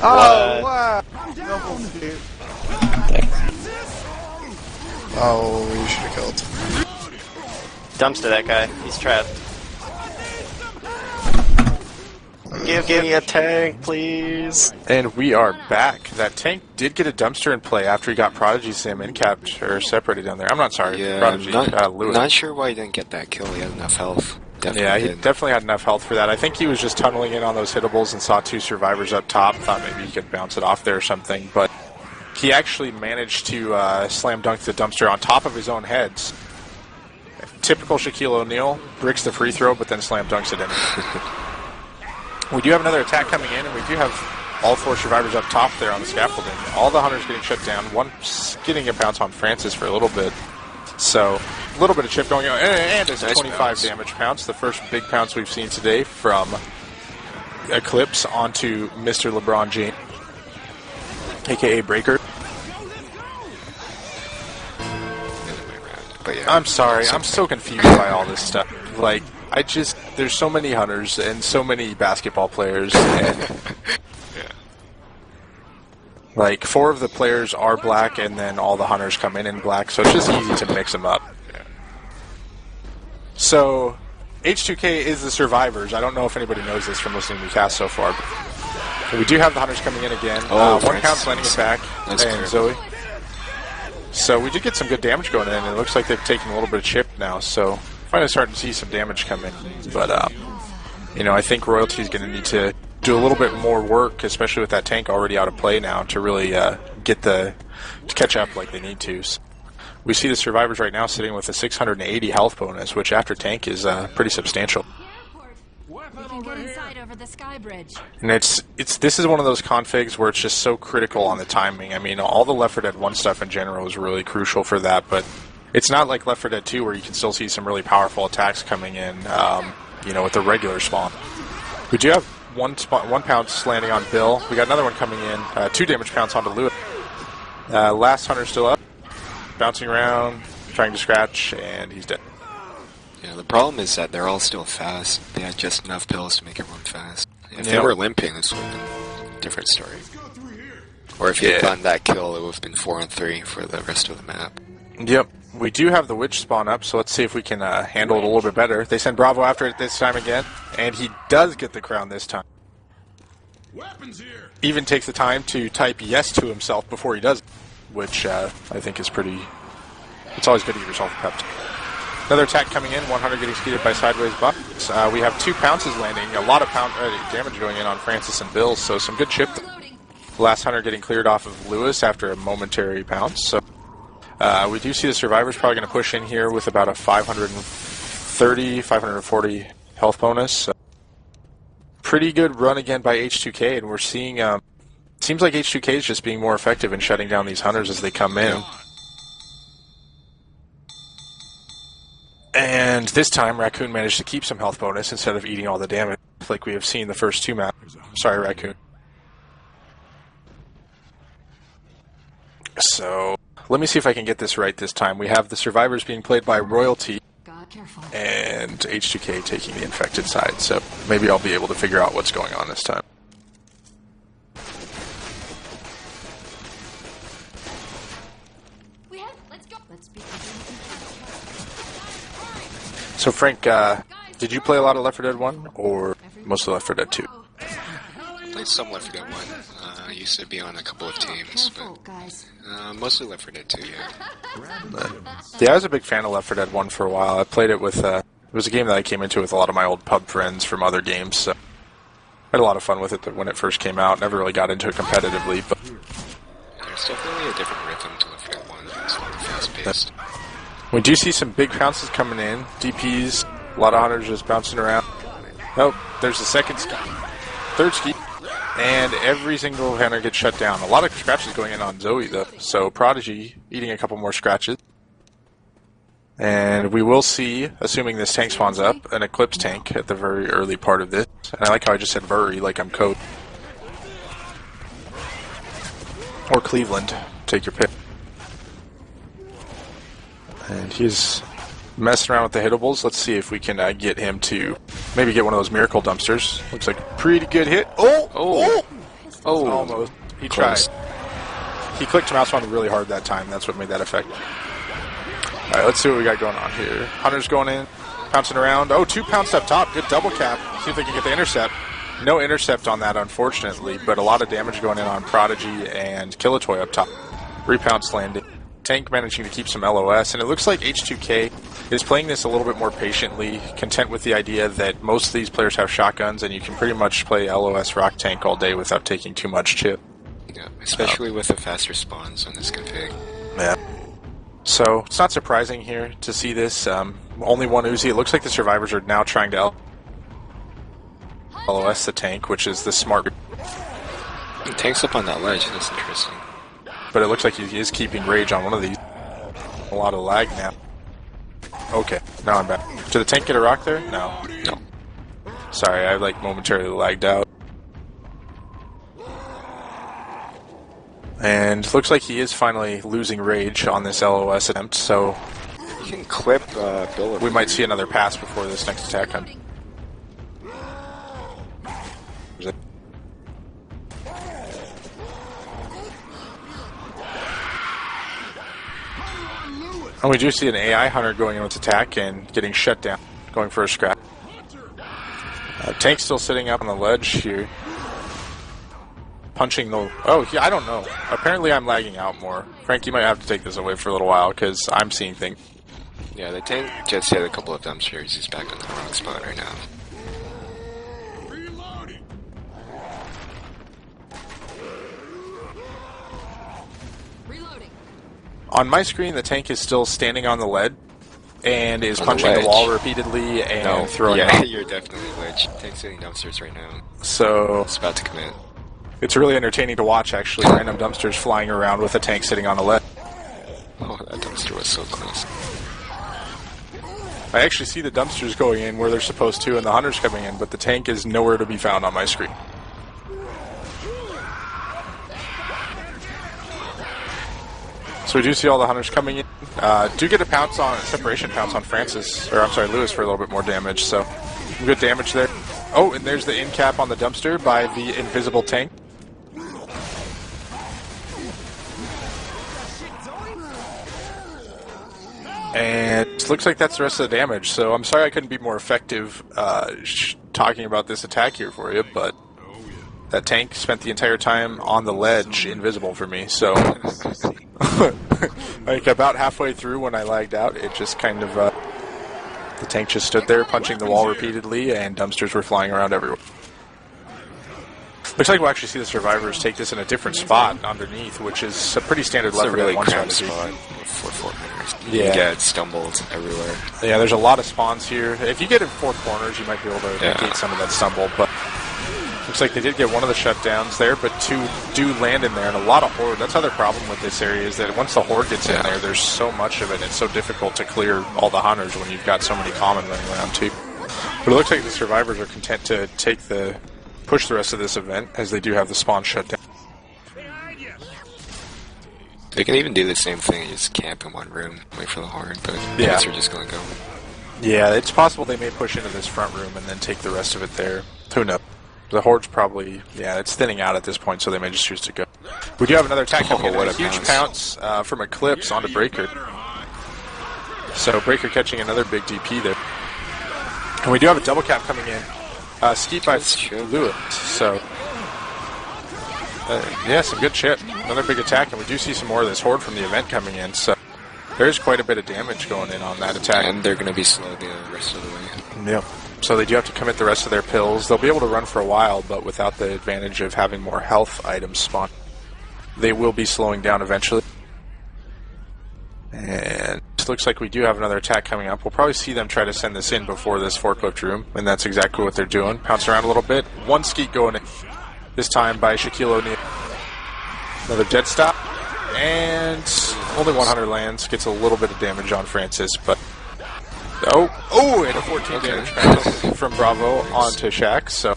Speaker 3: Oh, wow. Double skip.
Speaker 4: Oh, you should have killed.
Speaker 5: Dumps to that guy. He's trapped. Give me a tank, please.
Speaker 1: And we are back. That tank did get a dumpster in play after he got Prodigy Sim and capped or separated down there. I'm not sorry,
Speaker 2: Yeah,
Speaker 1: Prodigy Lewis.
Speaker 2: not sure why he didn't get that kill. He had enough health.
Speaker 1: Yeah, he definitely had enough health for that. I think he was just tunneling in on those hittables and saw two survivors up top. Thought maybe he could bounce it off there or something, but he actually managed to slam dunk the dumpster on top of his own heads. Typical Shaquille O'Neal, bricks the free throw, but then slam dunks it in. We do have another attack coming in, and we do have all four survivors up top there on the scaffolding. All the hunters getting shut down. One getting a bounce on Francis for a little bit. So, a little bit of chip going on. And it's
Speaker 2: Nice
Speaker 1: 25
Speaker 2: bounce.
Speaker 1: damage pounce. The first big pounce we've seen today from Eclipse onto Mr. LeBron James, a.k.a. Breaker.
Speaker 2: But yeah,
Speaker 1: I'm sorry, I'm so confused by all this stuff. Like, there's so many hunters and so many basketball players, and
Speaker 2: yeah.
Speaker 1: like 4 of the players are black, and then all the hunters come in black, so it's just easy to mix them up. So, H2K is the survivors. I don't know if anybody knows this from listening to the cast so far, but we do have the hunters coming in again.
Speaker 2: Oh,
Speaker 1: 1 pound's landing it back,
Speaker 2: That's
Speaker 1: and
Speaker 2: clear.
Speaker 1: Zoe. So we did get some good damage going in, and it looks like they've taken a little bit of chip now, so finally starting to see some damage come in. But, you know, I think Royalty is going to need to do a little bit more work, especially with that tank already out of play now, to really to catch up like they need to. So we see the survivors right now sitting with a 680 health bonus, which after tank is pretty substantial.
Speaker 11: We can get inside over the sky bridge.
Speaker 1: And this is one of those configs where it's just so critical on the timing. I mean, all the Left 4 Dead 1 stuff in general is really crucial for that, but it's not like Left 4 Dead 2 where you can still see some really powerful attacks coming in, you know, with the regular spawn. We do have 1 pounce landing on Bill. We got another one coming in, 2 damage pounce onto Lewis. Last hunter still up, bouncing around, trying to scratch, and he's dead.
Speaker 2: Yeah, the problem is that they're all still fast. They had just enough pills to make everyone fast. If they
Speaker 1: Yep.
Speaker 2: were limping, this would have been a different story. Or if you had gotten that kill, it would have been 4 and 3 for the rest of the map.
Speaker 1: Yep. We do have the witch spawn up, so let's see if we can handle it a little bit better. They send Bravo after it this time again, and he does get the crown this time.
Speaker 7: Weapons here.
Speaker 1: Even takes the time to type yes to himself before he does it, which I think is pretty... It's always good to give yourself a pep talk. Another attack coming in, 100 getting speeded by Sideways Bucks. We have 2 pounces landing, a lot of damage going in on Francis and Bill, so some good chip. Last hunter getting cleared off of Lewis after a momentary pounce. So we do see the survivors probably going to push in here with about a 530, 540 health bonus. Pretty good run again by H2K, and we're seeing... seems like H2K is just being more effective in shutting down these hunters as they come in. And this time, Raccoon managed to keep some health bonus instead of eating all the damage, like we have seen the first 2 maps. Sorry, Raccoon. So, let me see if I can get this right this time. We have the survivors being played by Royalty
Speaker 11: God, careful.
Speaker 1: and H2K taking the infected side, so maybe I'll be able to figure out what's going on this time.
Speaker 11: Let's go. Let's be.
Speaker 1: So, Frank, did you play a lot of Left 4 Dead 1, or mostly Left 4 Dead 2?
Speaker 2: Played some Left 4 Dead 1. I used to be on a couple of teams,
Speaker 11: Careful, guys.
Speaker 2: but mostly Left 4 Dead 2, yeah.
Speaker 1: Yeah, I was a big fan of Left 4 Dead 1 for a while. I played it with, it was a game that I came into with a lot of my old pub friends from other games, so I had a lot of fun with it when it first came out. Never really got into it competitively, but
Speaker 2: There's definitely a different rhythm to Left 4 Dead 1. It's a little fast-paced.
Speaker 1: we do see some big pounces coming in. DPs, a lot of hunters just bouncing around. Oh, there's the second ski. Third ski. And every single hunter gets shut down. A lot of scratches going in on Zoe, though. So Prodigy eating a couple more scratches. And we will see, assuming this tank spawns up, an Eclipse tank at the very early part of this. And I like how I just said very, like I'm code. Or Cleveland. take your pick. And he's messing around with the hittables. Let's see if we can get him to maybe get one of those miracle dumpsters. Looks like a pretty good hit. Oh! Almost. He
Speaker 2: Close.
Speaker 1: tried. He clicked mouse button really hard that time. That's what made that effect. Alright, let's see what we got going on here. Hunter's going in, pouncing around. Oh, 2 pounced up top. Good double cap. See if they can get the intercept. No intercept on that, unfortunately, but a lot of damage going in on Prodigy and Killatoy up top. 3 pounce landing. Tank managing to keep some LOS, and it looks like H2K is playing this a little bit more patiently, content with the idea that most of these players have shotguns, and you can pretty much play LOS Rock Tank all day without taking too much chip.
Speaker 2: Yeah, especially with the faster spawns on this config.
Speaker 1: Yeah. So, it's not surprising here to see this. Only one Uzi. It looks like the survivors are now trying to LOS the tank, which is the smart.
Speaker 2: The tank's up on that ledge, that's interesting.
Speaker 1: But it looks like he is keeping Rage on one of these. A lot of lag now. Okay, now I'm back. Did the tank get a rock there? No.
Speaker 2: No.
Speaker 1: Sorry, I momentarily lagged out. And looks like he is finally losing Rage on this LOS attempt, so
Speaker 2: You can clip Bill.
Speaker 1: we might see another pass before this next attack comes. And we do see an AI Hunter going in with attack and getting shut down, going for a scrap. Tank's still sitting up on the ledge here. Punching the... Oh, I don't know. Apparently I'm lagging out more. Frank, you might have to take this away for a little while, because I'm seeing things.
Speaker 2: Yeah, the tank just hit a couple of dumpsters. He's back on the wrong spot right now.
Speaker 1: On my screen, the tank is still standing on the lead and is
Speaker 2: On
Speaker 1: punching
Speaker 2: the
Speaker 1: the wall repeatedly and throwing
Speaker 2: yeah,
Speaker 1: out.
Speaker 2: you're definitely ledge. Tank's hitting dumpsters right now.
Speaker 1: So
Speaker 2: It's about to commit.
Speaker 1: it's really entertaining to watch, actually. Random dumpsters flying around with a tank sitting on a lead.
Speaker 2: Oh, that dumpster was so close.
Speaker 1: I actually see the dumpsters going in where they're supposed to and the hunters coming in, but the tank is nowhere to be found on my screen. So we do see all the hunters coming in. Do get a separation pounce on Francis, or I'm sorry, Lewis for a little bit more damage, so good damage there. Oh, and there's the in cap on the dumpster by the invisible tank. And it looks like that's the rest of the damage, so I'm sorry I couldn't be more effective talking about this attack here for you, but that tank spent the entire time on the ledge, invisible for me, so... like, about halfway through when I lagged out, it just kind of... the tank just stood there, punching the wall repeatedly, and dumpsters were flying around everywhere. Looks like we'll actually see the survivors take this in a different spot underneath, which is a pretty standard
Speaker 2: It's a
Speaker 1: Left 4
Speaker 2: really
Speaker 1: Dead 1
Speaker 2: cramped
Speaker 1: strategy.
Speaker 2: spot for Fort Myers.
Speaker 1: Yeah.
Speaker 2: Yeah, it stumbled everywhere.
Speaker 1: Yeah, there's a lot of spawns here. If you get in 4 corners, you might be able to negate some of that stumble, but looks like they did get one of the shutdowns there, but 2 do land in there, and a lot of Horde. That's the other problem with this area, is that once the Horde gets in there, there's so much of it, and it's so difficult to clear all the hunters when you've got so many common running around, too. But it looks like the survivors are content to push the rest of this event, as they do have the spawn shut down.
Speaker 2: They can even do the same thing, just camp in one room, wait for the Horde, but
Speaker 1: Yeah.
Speaker 2: guys are just gonna go.
Speaker 1: Yeah, it's possible they may push into this front room and then take the rest of it there. Who knows? The Horde's probably, it's thinning out at this point, so they may just choose to go. We do have another attack coming in.
Speaker 2: What
Speaker 1: A
Speaker 2: a
Speaker 1: huge pounce from Eclipse onto Breaker. So Breaker catching another big DP there. And we do have a double cap coming in. Skeet by Lewis. So, some good chip. Another big attack, and we do see some more of this Horde from the event coming in. So there's quite a bit of damage going in on that attack.
Speaker 2: And they're gonna be slow the rest of the way.
Speaker 1: Yep. So they do have to commit the rest of their pills. They'll be able to run for a while, but without the advantage of having more health items spawn. They will be slowing down eventually. And it looks like we do have another attack coming up. We'll probably see them try to send this in before this forklift room, and that's exactly what they're doing. Pounce around a little bit. One skeet going in, this time by Shaquille O'Neal. Another dead stop. And only 100 lands. Gets a little bit of damage on Francis, but... and a 14 damage from Bravo onto Shaq, so...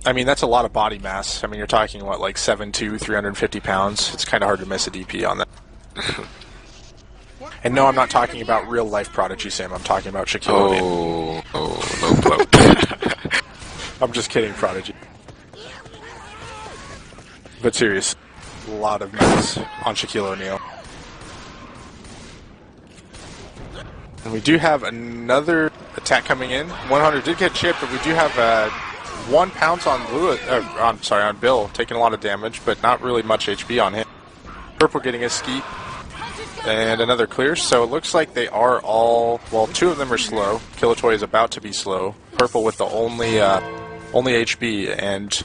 Speaker 1: I mean, that's a lot of body mass. I mean, you're talking, what, like 7'2", 350 pounds? It's kind of hard to miss a DP on that. And no, I'm not talking about real-life Prodigy Sam. I'm talking about Shaquille O'Neal.
Speaker 2: Low blow.
Speaker 1: I'm just kidding, Prodigy. But serious, a lot of mass on Shaquille O'Neal. And we do have another attack coming in. 100 did get chipped, but we do have 1 pounce on on Bill, taking a lot of damage, but not really much HP on him. Purple getting a skeet. And another clear, so it looks like they are all, well, 2 of them are slow. Killatoy is about to be slow. Purple with the only HB, and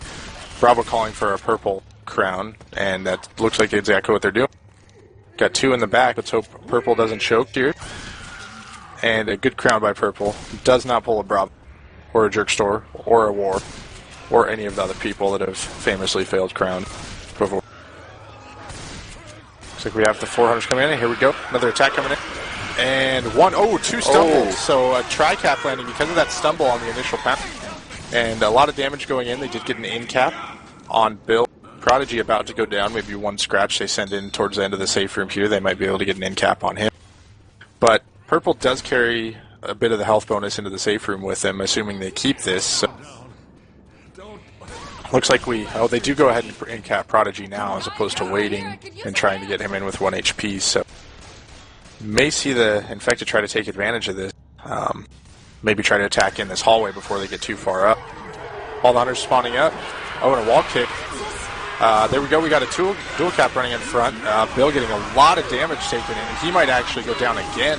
Speaker 1: Bravo calling for a purple crown, and that looks like exactly what they're doing. Got 2 in the back, let's hope Purple doesn't choke here. And a good crown by Purple. Does not pull a Bravo, or a Jerk Store, or a War, or any of the other people that have famously failed crown before. Looks like we have the 400s coming in, and here we go. Another attack coming in. And 2 stumbles. So a tri-cap landing because of that stumble on the initial pound. And a lot of damage going in. They did get an in-cap on Bill. Prodigy about to go down. Maybe 1 scratch they send in towards the end of the safe room here. They might be able to get an in-cap on him. But Purple does carry a bit of the health bonus into the safe room with them, assuming they keep this. So looks like they do go ahead and in-cap Prodigy now as opposed to waiting and trying to get him in with 1 HP. So may see the Infected try to take advantage of this. Maybe try to attack in this hallway before they get too far up. All the hunters spawning up. Oh, and a wall kick. There we go. We got a dual cap running in front. Bill getting a lot of damage taken in. He might actually go down again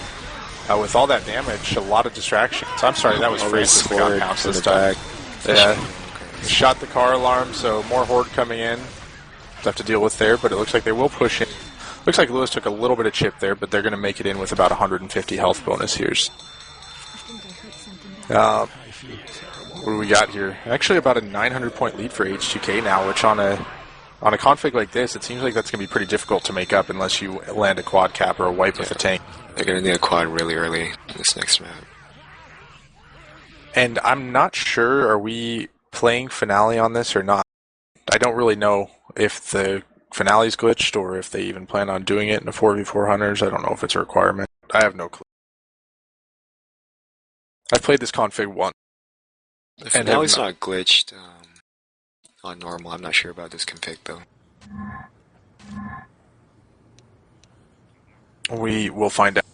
Speaker 1: with all that damage. A lot of distractions. I'm sorry, that was Francis that got pounced this time. Yeah. Shot the car alarm, so more Horde coming in. Have to deal with there, but it looks like they will push in. Looks like Lewis took a little bit of chip there, but they're going to make it in with about 150 health bonus here. What do we got here? Actually about a 900 point lead for H2K now, which on a config like this, it seems like that's going to be pretty difficult to make up unless you land a quad cap or a wipe with a tank.
Speaker 2: They're going to need a quad really early in this next map.
Speaker 1: And I'm not sure, are we playing Finale on this or not? I don't really know if the Finale's glitched or if they even plan on doing it in a 4v4 Hunters. I don't know if it's a requirement. I have no clue. I've played this config once.
Speaker 2: The Finale's not glitched on normal. I'm not sure about this config though.
Speaker 1: We will find out.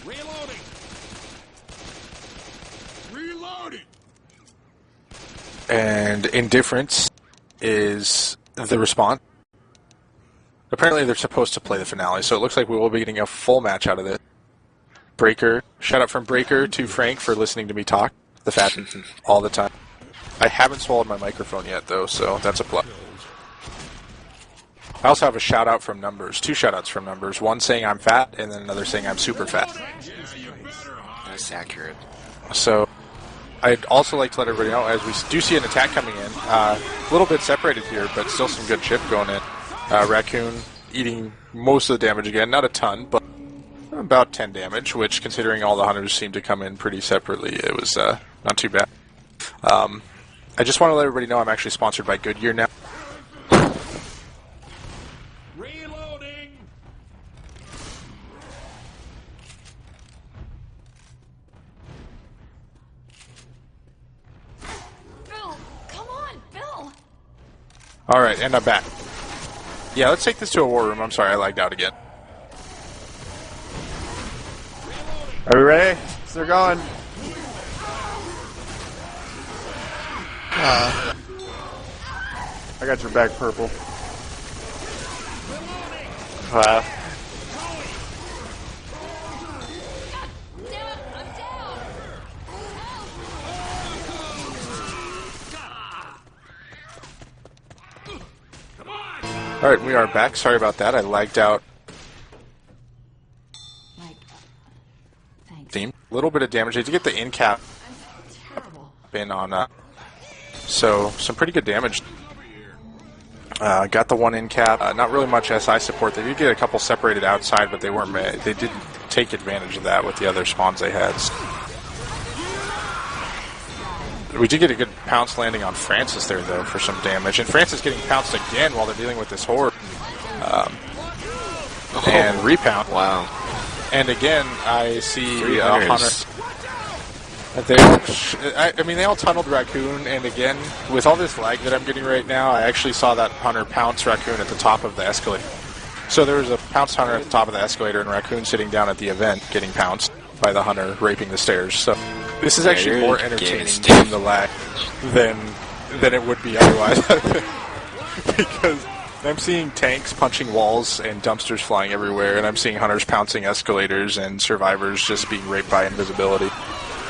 Speaker 7: Reloading. Reloading.
Speaker 1: And Indifference is the response. Apparently they're supposed to play the Finale, so it looks like we will be getting a full match out of this. Breaker. Shout out from Breaker to Frank for listening to me talk. The fat all the time. I haven't swallowed my microphone yet, though, so that's a plus. I also have a shout out from Numbers. 2 shout outs from Numbers. One saying I'm fat, and then another saying I'm super fat.
Speaker 2: That's accurate.
Speaker 1: So I'd also like to let everybody know, as we do see an attack coming in, a little bit separated here, but still some good chip going in. Raccoon eating most of the damage again. Not a ton, but about 10 damage, which, considering all the hunters seem to come in pretty separately, it was not too bad. I just want to let everybody know I'm actually sponsored by Goodyear now.
Speaker 7: Reloading.
Speaker 11: Bill, come on, Bill.
Speaker 1: All right, and I'm back. Yeah, let's take this to a war room. I'm sorry, I lagged out again.
Speaker 3: Are we ready? They're going. I got your back, Purple.
Speaker 5: Wow.
Speaker 11: Damn it, I'm down.
Speaker 1: All right, we are back. Sorry about that. I lagged out. Theme. A little bit of damage. They did get the in cap in on, so some pretty good damage. Got the 1 in cap. Not really much SI support. They did get a couple separated outside, but they weren't. They didn't take advantage of that with the other spawns they had. We did get a good pounce landing on Francis there, though, for some damage. And Francis getting pounced again while they're dealing with this horde. And repound.
Speaker 2: Wow.
Speaker 1: And again, I see Hunter. They all tunneled Raccoon, and again, with all this lag that I'm getting right now, I actually saw that Hunter pounce Raccoon at the top of the escalator. So there was a pounced Hunter at the top of the escalator, and Raccoon sitting down at the event getting pounced by the Hunter raping the stairs. So this is actually more entertaining than the lag than it would be otherwise. Because I'm seeing tanks punching walls and dumpsters flying everywhere, and I'm seeing Hunters pouncing escalators and survivors just being raped by invisibility.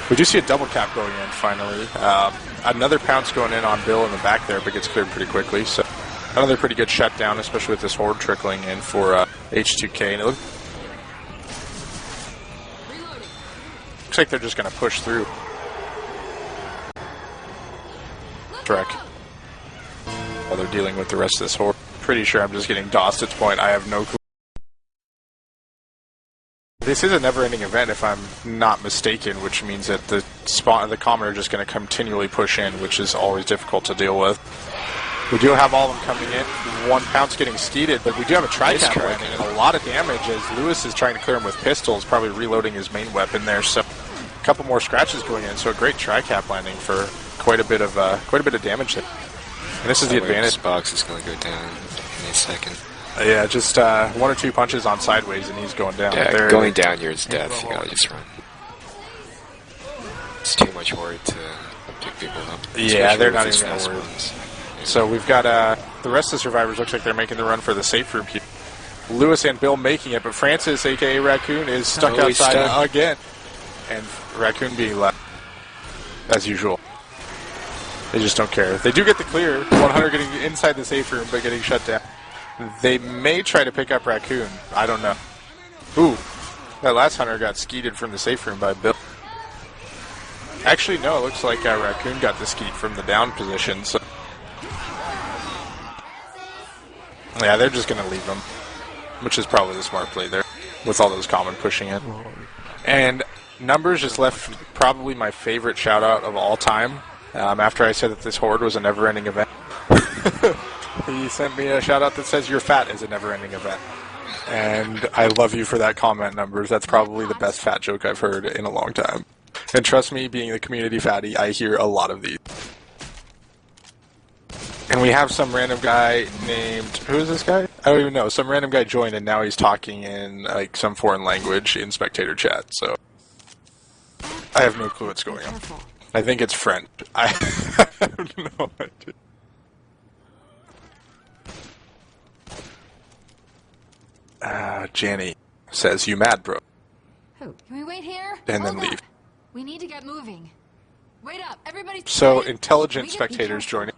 Speaker 1: We do see a double cap going in, finally. Another pounce going in on Bill in the back there, but gets cleared pretty quickly. So another pretty good shutdown, especially with this horde trickling in for H2K. And it looks like they're just going to push through. Trek. While they're dealing with the rest of this horde. Pretty sure I'm just getting DOSed at this point. I have no clue. This is a never-ending event, if I'm not mistaken, which means that the common are just going to continually push in, which is always difficult to deal with. We do have all of them coming in. One pounce getting skeeted, but we do have a tri-cap landing and a lot of damage as Lewis is trying to clear him with pistols, probably reloading his main weapon there. So a couple more scratches going in. So a great tri-cap landing for quite a bit of damage there. And this is the advantage.
Speaker 2: This box is going to go down in a second.
Speaker 1: Yeah, just one or two punches on sideways and he's going down.
Speaker 2: Yeah, going down, you're death. You gotta just run. It's too much worry to pick people up.
Speaker 1: Yeah, they're not even going to worry. So we've got the rest of the survivors looks like they're making the run for the safe room here. Lewis and Bill making it, but Francis, a.k.a. Raccoon, is stuck outside again. And Raccoon being left, as usual. They just don't care. They do get the clear. 100 getting inside the safe room, but getting shut down. They may try to pick up Raccoon. I don't know. Ooh, that last Hunter got skeeted from the safe room by Bill. Actually, no, it looks like Raccoon got the skeet from the down position. So yeah, they're just going to leave him, which is probably the smart play there, with all those common pushing in. And Numbers just left probably my favorite shout-out of all time after I said that this horde was a never-ending event. He sent me a shout-out that says, "You're fat" is a never-ending event. And I love you for that comment, Numbers. That's probably the best fat joke I've heard in a long time. And trust me, being the community fatty, I hear a lot of these. And we have some random guy named... Who is this guy? I don't even know. Some random guy joined, and now he's talking in like some foreign language in spectator chat, so... I have no clue what's going on. I think it's French. I have no idea. Janny says, "You mad, bro?"
Speaker 11: Who? Can we wait here?
Speaker 1: And then leave.
Speaker 11: We need to get moving. Wait up, everybody.
Speaker 1: So intelligent spectators joining.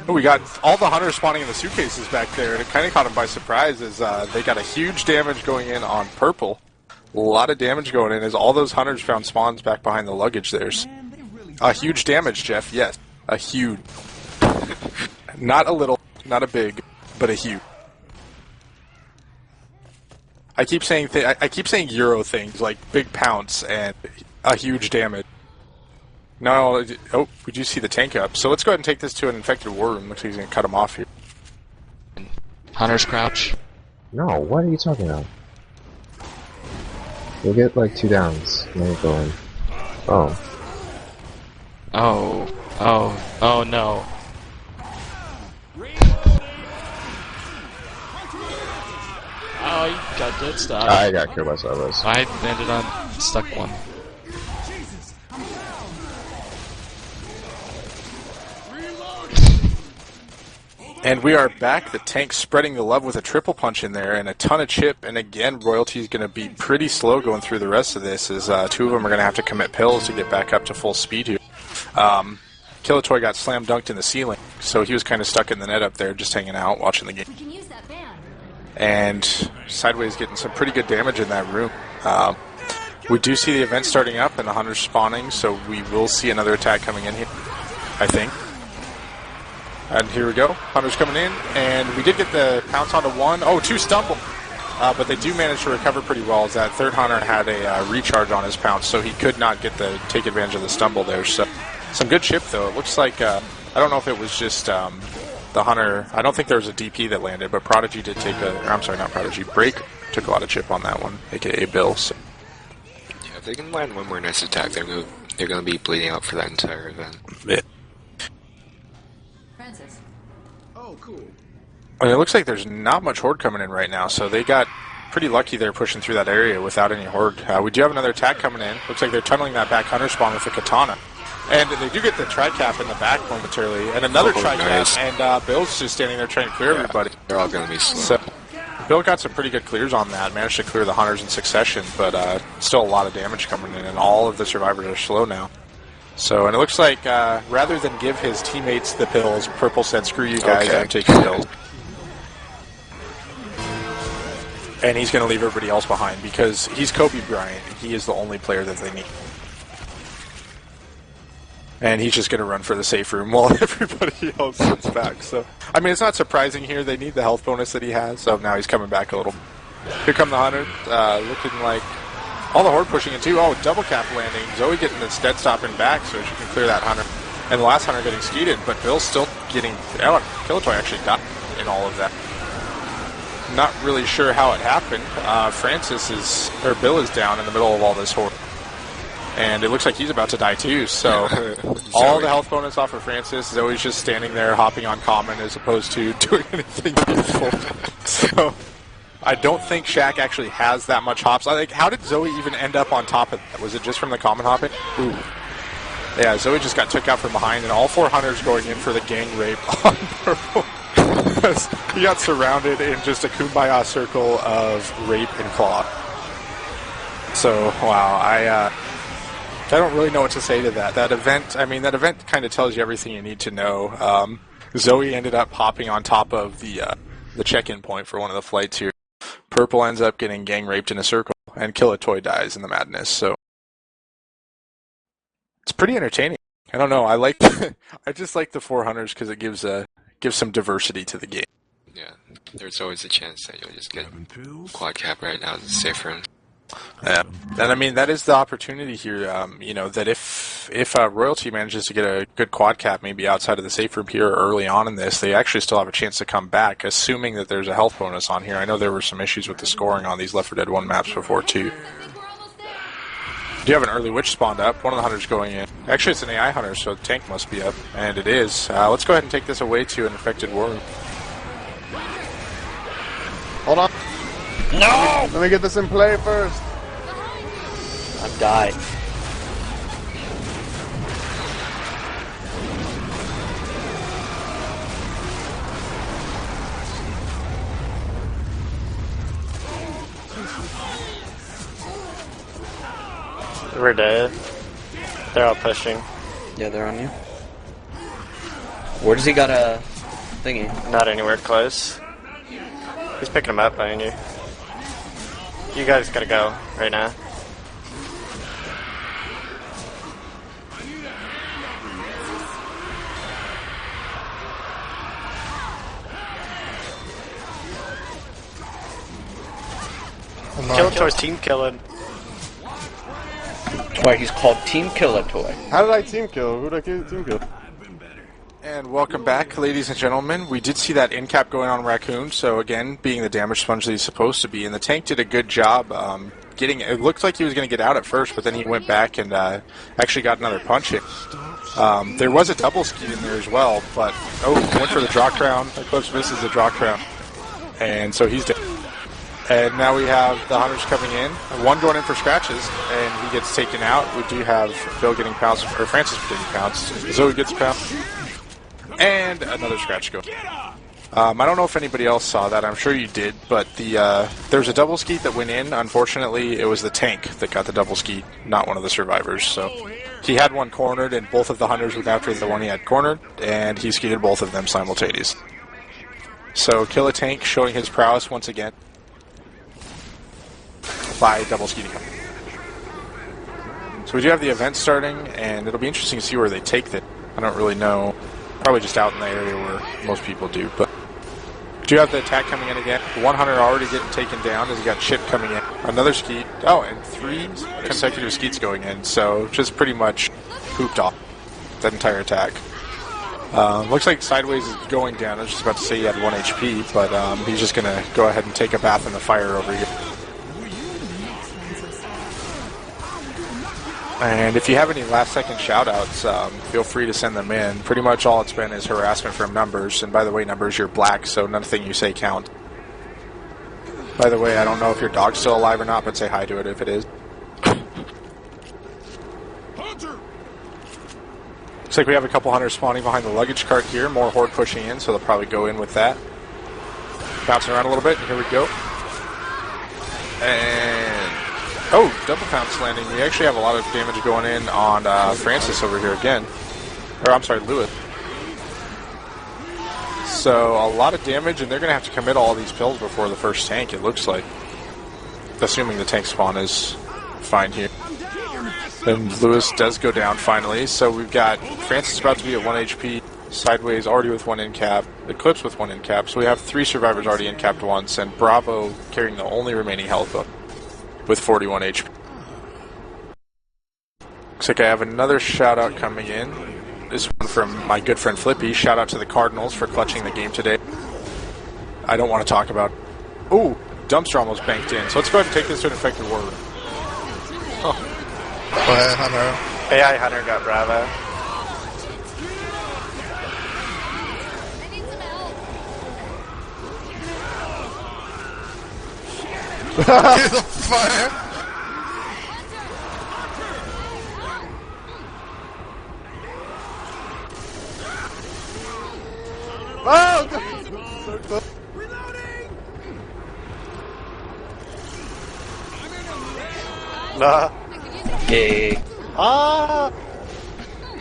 Speaker 1: Oh, we got all the hunters spawning in the suitcases back there, and it kind of caught them by surprise as they got a huge damage going in on purple. A lot of damage going in as all those hunters found spawns back behind the luggage there. A huge damage, Jeff. Yes, a huge. Not a little, not a big, but a huge. I keep saying Euro things like big pounce and a huge damage. No, oh, we do see the tank up. So let's go ahead and take this to an infected war room. Looks like he's going to cut him off here.
Speaker 8: Hunter's crouch.
Speaker 10: No, what are you talking about? You'll get like 2 downs. Let me go in. Oh.
Speaker 8: Oh no. Oh, you got dead stop.
Speaker 10: I got killed by Silas.
Speaker 8: I landed on stuck one.
Speaker 1: And we are back. The tank spreading the love with a triple punch in there and a ton of chip. And again, Royalty is going to be pretty slow going through the rest of this as 2 of them are going to have to commit pills to get back up to full speed here. Killatoy got slam dunked in the ceiling, so he was kind of stuck in the net up there just hanging out, watching the game.
Speaker 11: We can use that van.
Speaker 1: And Sideways getting some pretty good damage in that room. We do see the event starting up and the hunters spawning, so we will see another attack coming in here, I think. And here we go. Hunters coming in, and we did get the pounce onto 1. Oh, 2 stumble. but they do manage to recover pretty well, as that third hunter had a recharge on his pounce, so he could not take advantage of the stumble there. So some good chip, though. It looks like, I don't know if it was just the hunter, I don't think there was a DP that landed, but Prodigy did take I'm sorry, not Prodigy, Break took a lot of chip on that one, aka Bill. So.
Speaker 2: Yeah, if they can land one more nice attack, they're gonna be bleeding out for that entire event.
Speaker 1: Yeah.
Speaker 11: Francis.
Speaker 7: Oh, cool.
Speaker 1: And it looks like there's not much horde coming in right now, so they got pretty lucky there pushing through that area without any horde. We do have another attack coming in. Looks like they're tunneling that back hunter spawn with the katana. And they do get the tri-cap in the back momentarily, and another tri-cap, nice. And Bill's just standing there trying to clear everybody.
Speaker 2: They're all going to be slow.
Speaker 1: So, Bill got some pretty good clears on that, managed to clear the hunters in succession, but still a lot of damage coming in, and all of the survivors are slow now. So, and it looks like rather than give his teammates the pills, Purple said, screw you guys, I'm taking pills. And he's going to leave everybody else behind, because he's Kobe Bryant, and he is the only player that they need. And he's just going to run for the safe room while everybody else sits back. So, I mean, it's not surprising here. They need the health bonus that he has, so now he's coming back a little. Here come the hunter, looking like all the horde pushing in too. Oh, double cap landing. Zoe getting this dead stopping back so she can clear that hunter. And the last hunter getting skeeted, but Bill's still getting... Killatoy actually died in all of that. Not really sure how it happened. Bill is down in the middle of all this horde. And it looks like he's about to die too, so all the health bonus off of Francis. Zoe's just standing there hopping on common as opposed to doing anything useful. So I don't think Shaq actually has that much hops. How did Zoe even end up on top of that? Was it just from the common hopping? Ooh. Yeah, Zoe just got took out from behind, and all four hunters going in for the gang rape on Purple. He got surrounded in just a kumbaya circle of rape and claw. So, wow, I don't really know what to say to that. That event kind of tells you everything you need to know. Zoe ended up hopping on top of the check-in point for one of the flights here. Purple ends up getting gang raped in a circle, and Killatoy dies in the madness. So it's pretty entertaining. I don't know. I just like the four hunters because it gives some diversity to the game.
Speaker 2: Yeah, there's always a chance that you'll just get quad cap right now as a safe room.
Speaker 1: Yeah, and I mean that is the opportunity here. That if Royalty manages to get a good quad cap, maybe outside of the safe room here early on in this, they actually still have a chance to come back, assuming that there's a health bonus on here. I know there were some issues with the scoring on these Left 4 Dead 1 maps before too. Do you have an early witch spawned up? One of the hunters going in. Actually, it's an AI hunter, so the tank must be up, and it is. Let's go ahead and take this away to an infected war room.
Speaker 3: Hold on. No! Let me get this in play first.
Speaker 5: I've died. We're dead. They're all pushing.
Speaker 6: Yeah, they're on you. Where does he got a thingy?
Speaker 5: Not anywhere close. He's picking them up behind you. You guys gotta go right now. Killatoy's team killing.
Speaker 6: That's why he's called Team Killatoy.
Speaker 3: How did I team kill? Who did I team kill?
Speaker 1: And welcome back, ladies and gentlemen. We did see that end cap going on Raccoon, so again, being the damage sponge that he's supposed to be, and the tank did a good job getting... It looked like he was going to get out at first, but then he went back and actually got another punch in. There was a double ski in there as well, but... Oh, went for the draw crown. Eclipse misses the draw crown. And so he's dead. And now we have the hunters coming in. One going in for scratches, and he gets taken out. We do have Bill getting pounced, or Francis getting pounced. Zoe gets pounced. And another scratch go. I don't know if anybody else saw that. I'm sure you did, but there was a double skeet that went in. Unfortunately, it was the tank that got the double skeet, not one of the survivors. So he had one cornered, and both of the hunters went after the one he had cornered, and he skeeted both of them simultaneously. So kill a tank, showing his prowess once again by double skeeting him. So we do have the event starting, and it'll be interesting to see where they take it. I don't really know. Probably just out in the area where most people do, but Do you have the attack coming in again? One hunter already getting taken down as he got chip coming in. Another skeet. Oh, and 3 consecutive skeets going in. So just pretty much pooped off that entire attack. Looks like Sideways is going down. I was just about to say he had 1 HP, but he's just going to go ahead and take a bath in the fire over here. And if you have any last-second shout-outs, feel free to send them in. Pretty much all it's been is harassment from Numbers. And by the way, Numbers, you're black, so nothing you say counts. By the way, I don't know if your dog's still alive or not, but say hi to it if it is. Looks like we have a couple hunters spawning behind the luggage cart here. More horde pushing in, so they'll probably go in with that. Bouncing around a little bit, and here we go. And... oh, double pounce landing. We actually have a lot of damage going in on Francis over here again. Or, I'm sorry, Lewis. So, a lot of damage, and they're going to have to commit all these pills before the first tank, it looks like. Assuming the tank spawn is fine here. And Lewis does go down finally, so we've got Francis about to be at 1 HP, Sideways already with 1 in cap, Eclipse with 1 in cap, so we have 3 survivors already in capped once, and Bravo carrying the only remaining health up with 41 HP. Looks like I have another shout out coming in. This one from my good friend Flippy. Shout out to the Cardinals for clutching the game today. I don't want to talk about... ooh, dumpster almost banked in, so let's go ahead and take this to an infected war room. Oh.
Speaker 4: Go ahead, Hunter.
Speaker 5: AI Hunter got Bravo.
Speaker 4: He's on fire.
Speaker 3: Oh!
Speaker 5: Nah.
Speaker 6: Yay.
Speaker 5: Ah!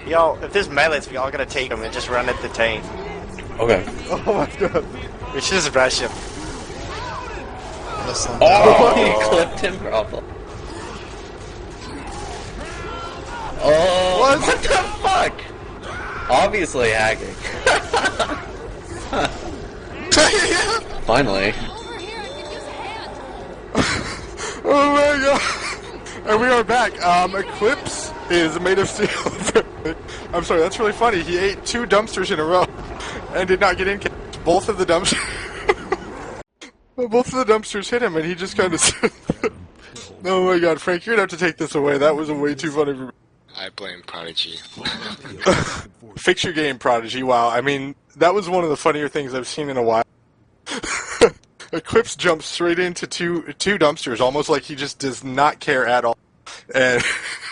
Speaker 5: Yo, if this melee's, we all gotta take him and just run at the tank.
Speaker 6: Okay.
Speaker 3: Oh my god.
Speaker 5: We should just rush him.
Speaker 6: Oh, he clipped him, Bravo. Oh, what the fuck? Obviously hacking. Finally.
Speaker 3: Oh my god. And we are back. Eclipse is made of steel. I'm sorry, that's really funny. He ate 2 dumpsters in a row and did not get in. Both of the dumpsters. Both of the dumpsters hit him, and he just kind of. Oh my god, Frank, you're gonna have to take this away. That was way too funny for me.
Speaker 2: I blame Prodigy.
Speaker 3: Fix your game, Prodigy. Wow, I mean, that was one of the funnier things I've seen in a while. Eclipse jumps straight into two dumpsters, almost like he just does not care at all. And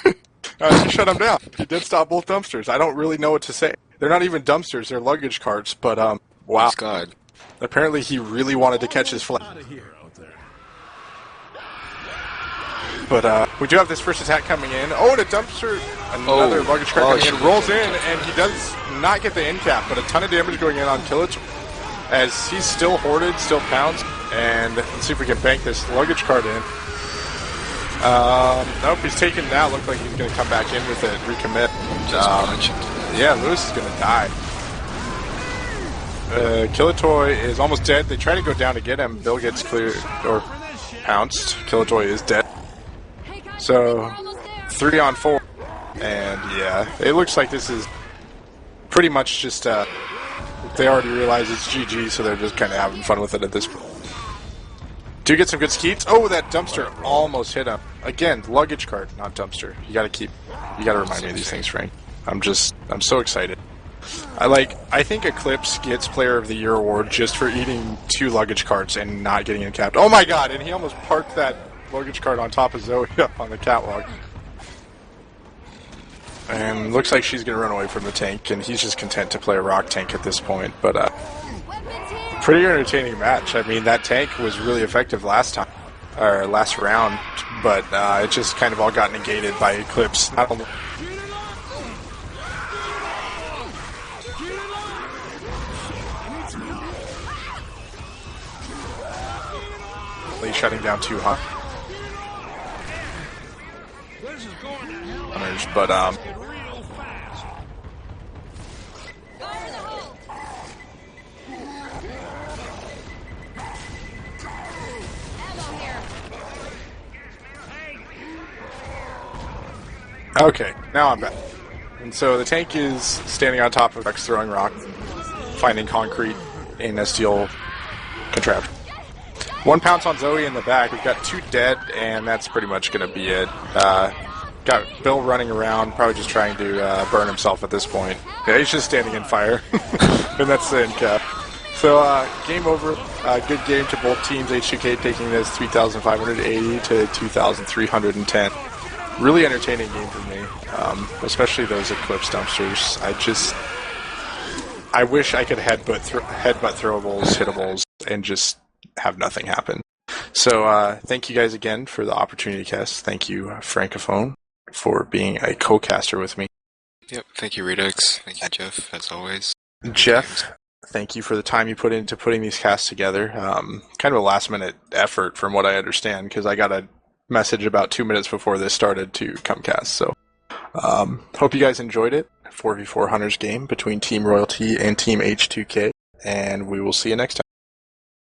Speaker 3: he shut him down. He did stop both dumpsters. I don't really know what to say. They're not even dumpsters, they're luggage carts, but wow.
Speaker 2: God.
Speaker 3: Apparently he really wanted to catch his flag. But we do have this first attack coming in. Oh, and a dumpster, another luggage cart coming in, rolls in, and he does not get the end cap, but a ton of damage going in on Killage as he's still hoarded, still pounced, and let's see if we can bank this luggage cart in. Nope, he's taking that. Looks like he's going to come back in with it, recommit. Yeah, Lewis is going to die. Killatoy is almost dead. They try to go down to get him. Bill gets cleared, or pounced. Killatoy is dead. So, 3 on 4. And yeah, it looks like this is pretty much just, they already realize it's GG, so they're just kind of having fun with it at this point. Do get some good skeets. Oh, that dumpster almost hit him. Again, luggage cart, not dumpster. You gotta remind me of these things, Frank. I'm so excited. I think Eclipse gets Player of the Year award just for eating 2 luggage carts and not getting it capped. Oh my god, and he almost parked that luggage cart on top of Zoe up on the catwalk. And looks like she's going to run away from the tank, and he's just content to play a rock tank at this point. But pretty entertaining match. I mean, that tank was really effective last round, but it just kind of all got negated by Eclipse. Not only shutting down 2 hunters, but Okay, now I'm back. And so the tank is standing on top of Rex throwing rock, finding concrete in a steel contraption. One pounce on Zoe in the back. We've got 2 dead, and that's pretty much going to be it. Got Bill running around, probably just trying to burn himself at this point. Yeah, he's just standing in fire. And that's the end cap. So, game over. Good game to both teams. H2K taking this 3,580 to 2,310. Really entertaining game for me, especially those Eclipse dumpsters. I wish I could headbutt throwables, hitables, and just have nothing happen. So thank you guys again for the opportunity to cast. Thank you, Francophone, for being a co-caster with me.
Speaker 2: Yep, thank you, Redux. Thank you, Jeff, as always.
Speaker 3: Jeff, thank you for the time you put into putting these casts together. Kind of a last-minute effort from what I understand, because I got a message about 2 minutes before this started to come cast. So hope you guys enjoyed it. 4v4 Hunters game between Team Royalty and Team H2K, and we will see you next time.